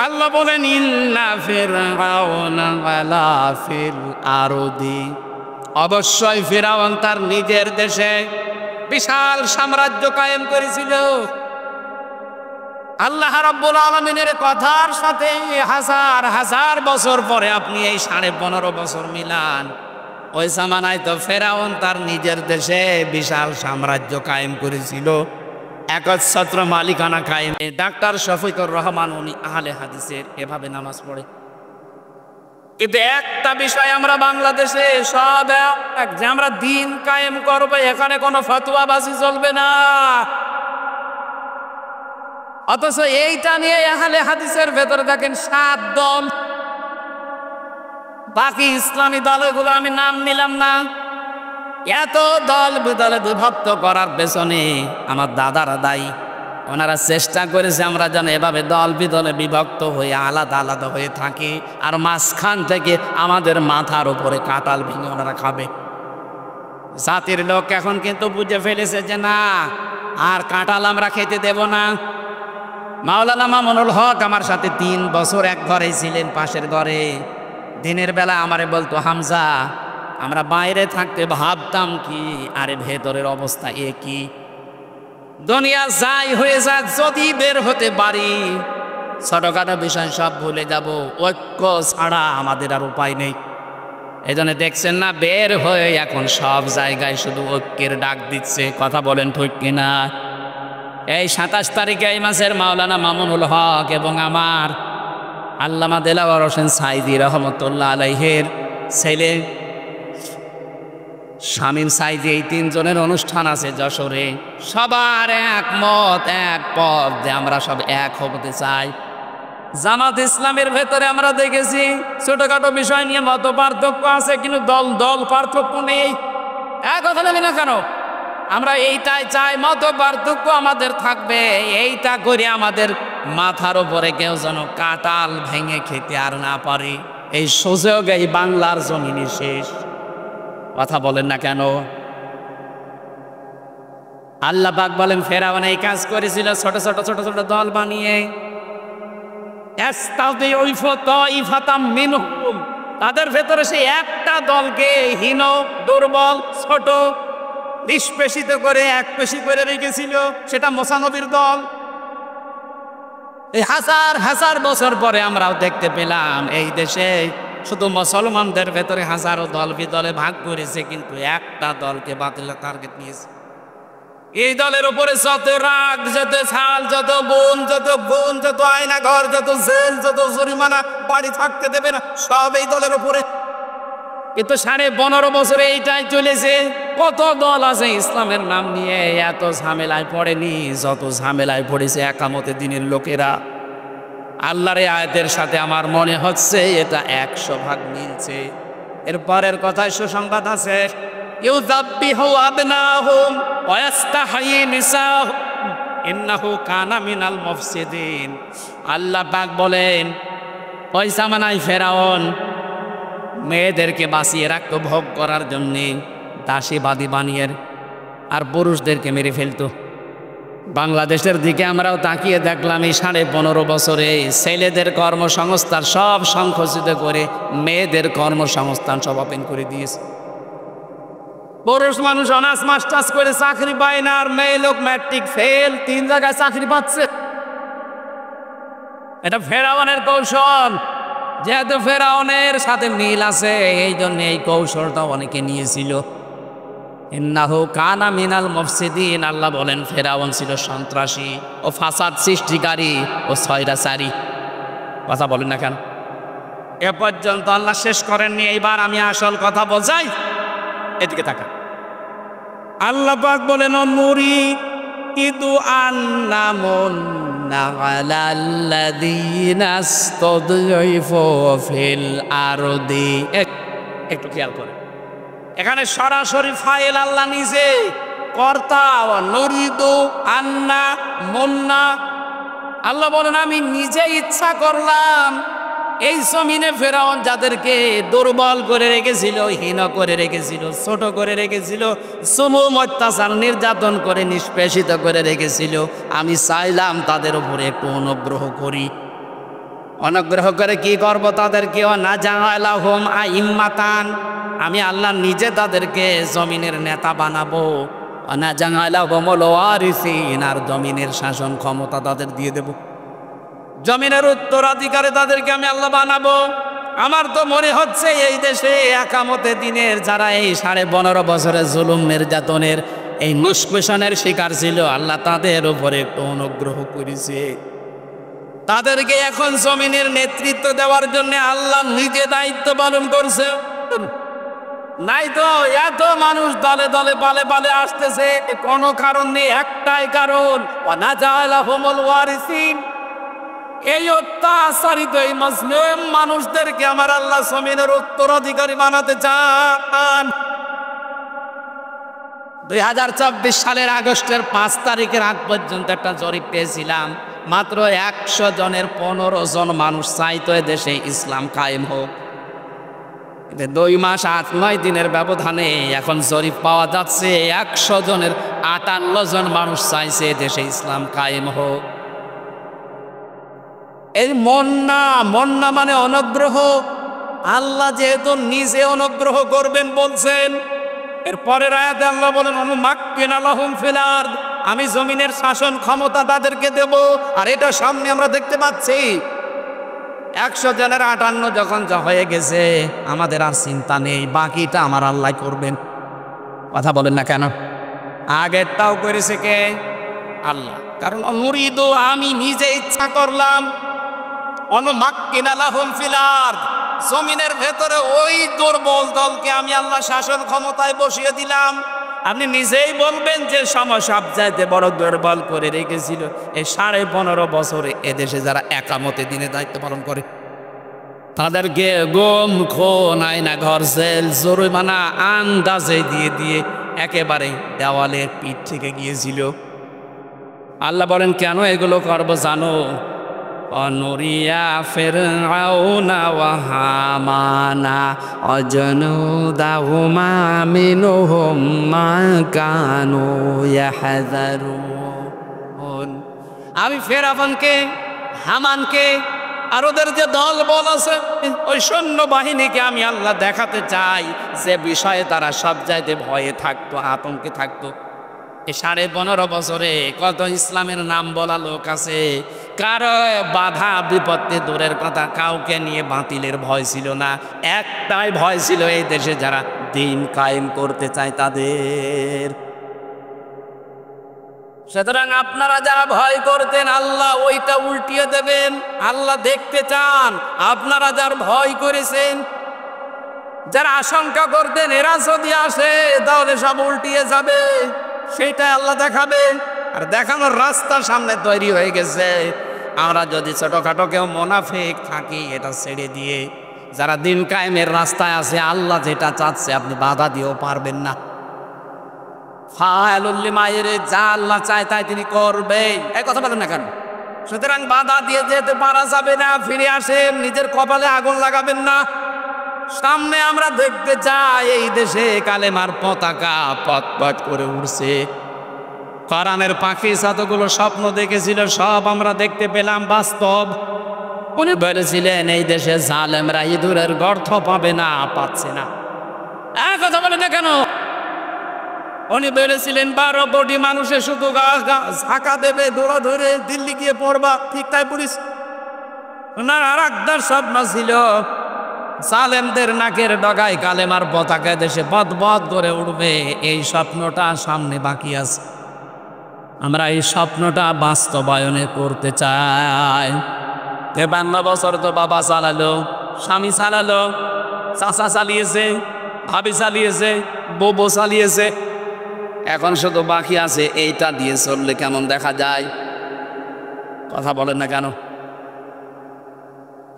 আল্লাহ বলেন ইন্না ফিরআউনা আলা ফিল আরদি, অবশ্যই ফিরআউন তার নিজের দেশে বিশাল সাম্রাজ্য কায়েম করেছিল। আল্লাহ রাব্বুল আলামিনের কথার সাথে হাজার হাজার বছর পরে আপনি এই 15.5 বছর মিলান, ওই জামানায় তো ফিরআউন তার নিজের দেশে বিশাল সাম্রাজ্য কায়েম করেছিল, একচ্ছত্র মালিকানা কায়েম। ডাক্তার শফিকুর রহমান উনি আহলে হাদিসের, এভাবে নামাজ পড়ে। কিন্তু একটা বিষয় আমরা বাংলাদেশে সব এক, যে আমরা দিন কায়েম করবো, এখানে কোনো ফতোয়াবাজি চলবে না। অথচ এইটা নিয়ে আহলে হাদিসের ভেতরে দেখেন 7 দল, বাকি ইসলামী দলগুলো আমি নাম নিলাম না। এত দল বিদলে বিভক্ত করার পেছনে আমার দাদারা দায়ী। ওনারা চেষ্টা করেছে আমরা যেন এভাবে দল বিদলে বিভক্ত হয়ে আলাদা আলাদা হয়ে থাকি, আর মাঝখান থেকে আমাদের মাথার উপরে কাঁঠাল ভেঙে ওনারা খাবে। জাতির লোক এখন কিন্তু বুঝে ফেলেছে যে না, আর কাঁঠাল আমরা খেতে দেব না। মাওলানা মামুনুল হক আমার সাথে 3 বছর এক ঘরেই ছিলেন, পাশের ঘরে। দিনের বেলা আমারে বলতো হামজা আমরা বাইরে থাকতে ভাবতাম কি, আরে ভেতরের অবস্থা একই, দুনিয়া যাই হয়ে যায় যদি বের হতে পারি ছোটখাটো বিষয় সব ভুলে যাব, ঐক্য ছাড়া আমাদের আর উপায় নেই। এই জন্য দেখছেন না বের হয়ে এখন সব জায়গায় শুধু ঐক্যের ডাক দিচ্ছে। কথা বলেন ঠিক কিনা? এই 27 তারিখে এই মাসের মাওলানা মামুনুল হক এবং আমার আল্লামা দেলাওয়ার হোসেন সাইদি রহমতুল্লাহ আলাইহের ছেলে শামীম সাইদি, এই 3 জনের অনুষ্ঠান আছে যশোরে। সবার একমত এক পথ যে আমরা সব এক হতে চাই। জামাত ইসলামের ভেতরে আমরা দেখেছি ছোটখাটো বিষয় নিয়ে মত পার্থক্য আছে, কিন্তু দল দল পার্থক্য নেই। এক কথা নেই না কেন? আমরা এইটাই চাই, মত পার্থক্য আমাদের থাকবে, এইটা করে আমাদের মাথার উপরে কেউ যেন কাঁঠাল ভেঙে খেতে আর না পারে। এই সুযোগ এই বাংলার জমিনে শেষ। কথা বলেন না কেন? আল্লাহ পাক বলেন ফেরাউন এই কাজ করেছিল ছোট ছোট ছোট ছোট দল বানিয়ে, তাদের ভেতরে সেই একটা দলকে হীন দুর্বল ছোট নিষ্পেষিত করে একপেশি করে রেখেছিল, সেটা মুসা নবীর দল। এই হাজার হাজার বছর পরে আমরাও দেখতে পেলাম এই দেশে শুধু মুসলমানদের ভেতরে হাজারো দল বিদলে ভাগ করেছে, কিন্তু একটা দলকে বাতিলের টার্গেট নিয়েছে। এই দলের উপরে যত রাগ, যত ছাল, যত বোন, যত গুণ, যত আয়না ঘর, যত জেল, যত জরিমানা, বাড়ি থাকতে দেবে না, সব এই দলের উপরে। কিন্তু 15.5 বছরে এইটাই চলেছে। কত দল আছে ইসলামের নাম নিয়ে এত ঝামেলায় পড়েনি যত ঝামেলায় পড়েছে একামতে দিনের লোকেরা। আল্লাহর এই আয়াতের সাথে আমার মনে হচ্ছে এটা 100% মিলছে। এরপরের কথায় সুসংবাদ আছে, ইউযাব্বিহু আবনাহুম ওয়া ইস্তাহয়ী নিসাহুম ইন্নাহু কানা মিনাল মুফসিদিন। আল্লাহ পাক বলেন, ওই জামানায় ফেরাউন মেয়েদেরকে বাঁচিয়ে রাখতো ভোগ করার জন্যে, দাসীবাদী বানিয়ে, আর পুরুষদেরকে মেরে ফেলতো। বাংলাদেশের দিকে আমরাও তাকিয়ে দেখলাম এই 15.5 বছরে ছেলেদের কর্মসংস্থান সব সংকুচিত করে মেয়েদের কর্মসংস্থান সব ওপেন করে দিয়েছে। পুরুষ মানুষ অনার্স মাস্টার্স করে চাকরি পায় না, আর মেয়ে লোক ম্যাট্রিক ফেল 3 জায়গায় চাকরি পাচ্ছে। এটা ফেরাউনের কৌশল। যেহেতু ফেরাউনের সাথে মিল আছে এই জন্য এই কৌশলটা অনেকে নিয়েছিল। ইন্নাহু কানা মিনাল মুফসিদিন। আল্লাহ বলেন ফেরাউন ছিল সন্ত্রাসী ও ফাসাদ সৃষ্টিকারী ও স্বৈরাচারী। কথা বলেন না কেন? এ পর্যন্ত আল্লাহ শেষ করেননি, এইবার আমি আসল কথা বোঝাই। এদিকে তাকা। আল্লাহ পাক বলেন, নুরিদু আন্নামুন্না আলাল্লাযীনা ইসতাদঈফু ফিল আরদি। একটু খেয়াল করে, এখানে সরাসরি ফাইল আল্লাহ নিজে, কর্তা। নুরিদু আন্না মুন্না, আল্লাহ বলেন আমি নিজে ইচ্ছা করলাম এই জমিনে ফেরাউন যাদেরকে দুর্বল করে রেখেছিল, হীন করে রেখেছিল, ছোট করে রেখেছিল, জুলুম অত্যাচার নির্যাতন করে নিষ্পেষিত করে রেখেছিল, আমি চাইলাম তাদের উপরে একটু অনুগ্রহ করি। অনুগ্রহ করে কি করব তাদেরকে? না জাআলাহুম আইম্মাতান, আমি আল্লাহ নিজে তাদেরকে জমিনের নেতা বানাবো। না জাআলাহুমুল ওয়ারিসিন, আর জমিনের শাসন ক্ষমতা তাদের দিয়ে দেব, জমিনের উত্তরাধিকারে তাদেরকে আমি আল্লাহ বানাবো। আমার তো মনে হচ্ছে এই দেশে একামতে দিনের যারা এই 15.5 বছরের জুলুম নির্যাতনের এই নিষ্পেষণের শিকার ছিল, আল্লাহ তাদের উপরে একটু অনুগ্রহ করেছে। তাদেরকে এখন জমিনের নেতৃত্ব দেওয়ার জন্য আল্লাহ নিজে দায়িত্ব পালন করছে। নাই তো এত মানুষ দলে দলে পালে পালে আসতেছে, কোনো কারণ নেই, একটাই কারণ, ওয়া জাআলাহুমুল ওয়ারিসিন। এই অত্যাচারিত এই মুসলিম মানুষদেরকে আমার আল্লাহ জমিনের উত্তরাধিকারী বানাতে চান। 2024 সালের আগস্টের 5 তারিখের আগ পর্যন্ত একটা জরিপ পেয়েছিলাম, মাত্র 100 জনের 15 জন মানুষ চাইতো দেশে ইসলাম কায়েম হোক। 2 মাস 8-9 দিনের ব্যবধানে এখন জরিপ পাওয়া যাচ্ছে 100 জনের 58 জন মানুষ চাইছে দেশে ইসলাম কায়েম হোক। এই মন্না মানে অনুগ্রহ। আল্লাহ যেহেতু নিজে অনুগ্রহ করবেন বলছেন, এরপরের আয়াতে আল্লাহ বলেন অনুমাক্কিনা লাহুম ফিল আরদ, আমি জমিনের শাসন ক্ষমতা তাদেরকে দেব। আর এটা সামনে আমরা দেখতে পাচ্ছি 100 জনের 58 যখন হয়ে গেছে, আমাদের আর চিন্তা নেই, বাকিটা আমার আল্লাহ করবেন। কথা বলেন না কেন? আগেরটাও করেছে কে? আল্লাহ। কারণ নুরিদু, আমি নিজে ইচ্ছা করলাম, অনুমাক্কিনা লাহুম ফিল আরদ, জমিনের ভেতরে ওই দুর্বল দলকে আমি আল্লাহ শাসন ক্ষমতায় বসিয়ে দিলাম। আপনি নিজেই বলবেন যে সময় সবচাইতে বড় দুর্বল করে রেখেছিল এই 15.5 বছরে এদেশে যারা একামতে দিনে দায়িত্ব পালন করে, তাদেরকে গুম, খুন, আয়না ঘর, জেল, জরিমানা আন্দাজে দিয়ে দিয়ে একেবারে দেওয়ালে পিঠ থেকে গিয়েছিল। আল্লাহ বলেন কেন এগুলো করবো জানো? অনুরিয়া ফিরআউনা ওয়া হামানা ওয়াজনুদাহুমা মিনহুম মা কানু ইয়াহযারুন। আমি ফেরাউনকে, হামানকে আর ওদের যে দল বল আছে ওই সৈন্য বাহিনীকে আমি আল্লাহ দেখাতে চাই যে বিষয়ে তারা সব চাইতে ভয়ে থাকতো, আতঙ্কে থাকতো। এই 15.5 বছরে কত ইসলামের নাম বলা লোক আছে, কারো বাধা বিপত্তি দূরের কথা, কাউকে নিয়ে বাতিলের ভয় ছিল না। একটাই ভয় ছিল এই দেশে যারা দিন কায়েম করতে চায় তাদের। সুতরাং আপনারা যারা ভয় করতেন আল্লাহ ওইটা উল্টিয়ে দেবেন, আল্লাহ দেখতে চান আপনারা যার ভয় করেছেন, যারা আশঙ্কা করতেন এরা যদি আসে তাহলে সব উল্টিয়ে যাবে, সেটা আল্লাহ দেখাবে। আর দেখানোর রাস্তা সামনে তৈরি হয়ে গেছে। আমরা যদি ছোটখাটো কেউ মুনাফিক থাকি এটা ছেড়ে দিয়ে যারা দিন কায়েমের রাস্তায় আছে, আল্লাহ যেটা চাচ্ছে আপনি বাধা দিয়েও পারবেন না। ফাআলুল লিমা ইউরিদ, যা আল্লাহ চায় তাই তিনি করবে, এই কথা বলেন না কেন? সুতরাং বাধা দিয়ে যেতে পারা যাবে না। ফিরে আসেন, নিজের কপালে আগুন লাগাবেন না। সামনে আমরা দেখতে চাই এই দেশে কালেমার পতাকা পথ করে উড়ছে। কোরআনের পাখি যতগুলো স্বপ্ন দেখেছিল সব আমরা দেখতে পেলাম বাস্তব। উনি বলেছিলেন এই দেশে জালেমরা ইঁদুরের গর্ত পাবে না, পাচ্ছে না। কথা বলে না কেন? উনি বলেছিলেন 12 কোটি মানুষের শুধু ঝাঁকা দেবে, দৌড়া ধরে দিল্লি গিয়ে পড়বা, ঠিক তাই পুলিশ। ওনার আর একটা স্বপ্ন ছিল জালেমদের নাকের ডগায় কালেমার পতাকা দেশে বদ করে উঠবে। এই স্বপ্নটা সামনে বাকি আছে, আমরা এই স্বপ্নটা বাস্তবায়নে করতে চাই। 53 বছর তো বাবা চালালো, স্বামী চালালো, চাচা চালিয়েছে, ভাবি চালিয়েছে, বউ চালিয়েছে, এখন শুধু বাকি আছে এইটা দিয়ে চললে কেমন দেখা যায়? কথা বলেন না কেন?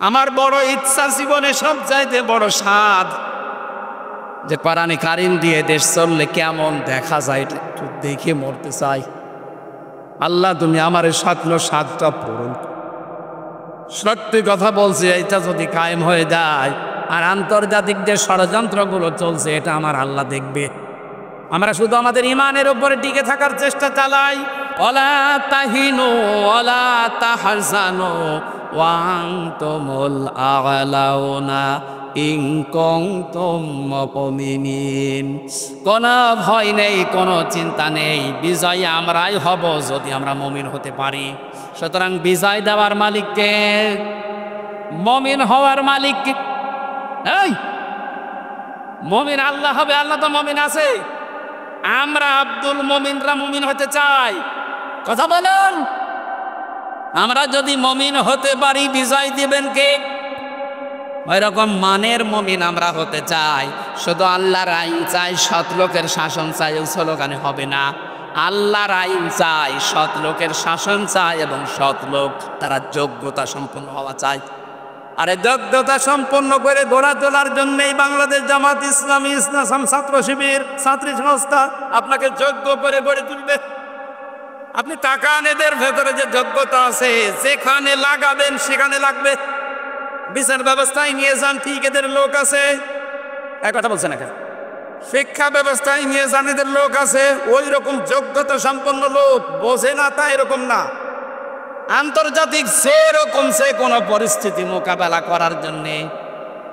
আমার বড় ইচ্ছা, জীবনে সব চাইতে বড় স্বাদ যে কোরআনে কারিম দিয়ে দেশ চললে কেমন দেখা যায় এটা একটু দেখে মরতে চাই। আল্লাহ তুমি আমার এই স্বাদটা পূরণ। সত্যি কথা বলছি, এটা যদি কায়েম হয়ে যায় আর আন্তর্জাতিক যে ষড়যন্ত্রগুলো চলছে এটা আমার আল্লাহ দেখবে। আমরা শুধু আমাদের ইমানের উপরে টিকে থাকার চেষ্টা চালাই। ওয়ালা তাহিনু ওয়ালা তাহজানু ওয়া আনতুমুল আ'লাউনা ইন কুনতুম মুমিনিন। কোনো ভয় নেই, কোনো চিন্তা নেই, বিজয় আমরাই হব যদি আমরা মুমিন হতে পারি। সুতরাং বিজয় দেওয়ার মালিককে, মুমিন হওয়ার মালিককে, এই মুমিন আল্লাহ হবে। আল্লাহ তো মুমিন আছে। আমরা আব্দুল মুমিনরা মুমিন হতে চাই। কথা বলুন, আমরা যদি মুমিন হতে পারি বিজয় দিবেন কে? ওই রকম মানের মুমিন আমরা হতে চাই। শুধু আল্লাহর আইন চাই, সৎ লোকের শাসন চাই, ওই স্লোগানে হবে না। আল্লাহর আইন চাই, সৎ লোকের শাসন চাই, এবং সৎ লোক তারা যোগ্যতা সম্পন্ন হওয়া চাই। আরে যোগ্যতা সম্পন্ন করে গড়া তোলার জন্যই বাংলাদেশ জামাত ইসলামী ইসলাম ছাত্র শিবির ছাত্রী সংস্থা আপনাকে যোগ্য করে গড়ে তুলবে। আপনি তাকান এদের ভেতরে যে যোগ্যতা আছে, যেখানে লাগাবেন সেখানে লাগবে। বিচার ব্যবস্থায় নিয়ে যান, ঠিক এদের লোক আছে। এক কথা বলছে না কেন? শিক্ষা ব্যবস্থায় নিয়ে যান, এদের লোক আছে। ওই রকম যোগ্যতা সম্পন্ন লোক, বোঝে না তা এরকম না। আন্তর্জাতিক সেরকম সে কোনো পরিস্থিতি মোকাবেলা করার জন্যে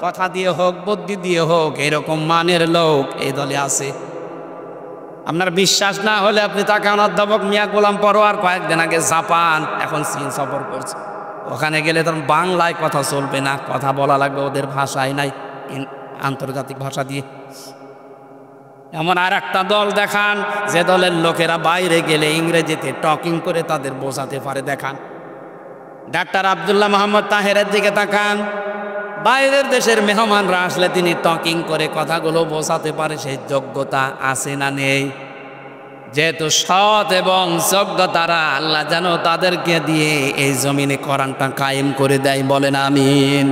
কথা দিয়ে হোক বুদ্ধি দিয়ে হোক এরকম মানের লোক এই দলে আছে। আপনার বিশ্বাস না হলে আপনি তাকান, অধ্যাপক মিয়া গোলাম পরোয়ার কয়েকদিন আগে জাপান, এখন চীন সফর করছে। ওখানে গেলে তখন বাংলায় কথা চলবে না, কথা বলা লাগবে ওদের ভাষায়, নাই আন্তর্জাতিক ভাষা দিয়ে। এমন আর একটা দল দেখান যে দলের লোকেরা বাইরে গেলে ইংরেজিতে টকিং করে তাদের বোঝাতে পারে, দেখান। ডাক্তার আব্দুল্লাহ মোহাম্মদ তাহেরের দিকে তাকান, বাইরের দেশের মেহমানরা আসলে তিনি টকিং করে কথাগুলো বোঝাতে পারে। সেই যোগ্যতা আছে না নেই? যেহেতু সৎ এবং যোগ্য তারা, আল্লাহ যেন তাদেরকে দিয়ে এই জমিনে কোরআনটা কায়েম করে দেয়, বলেন আমিন।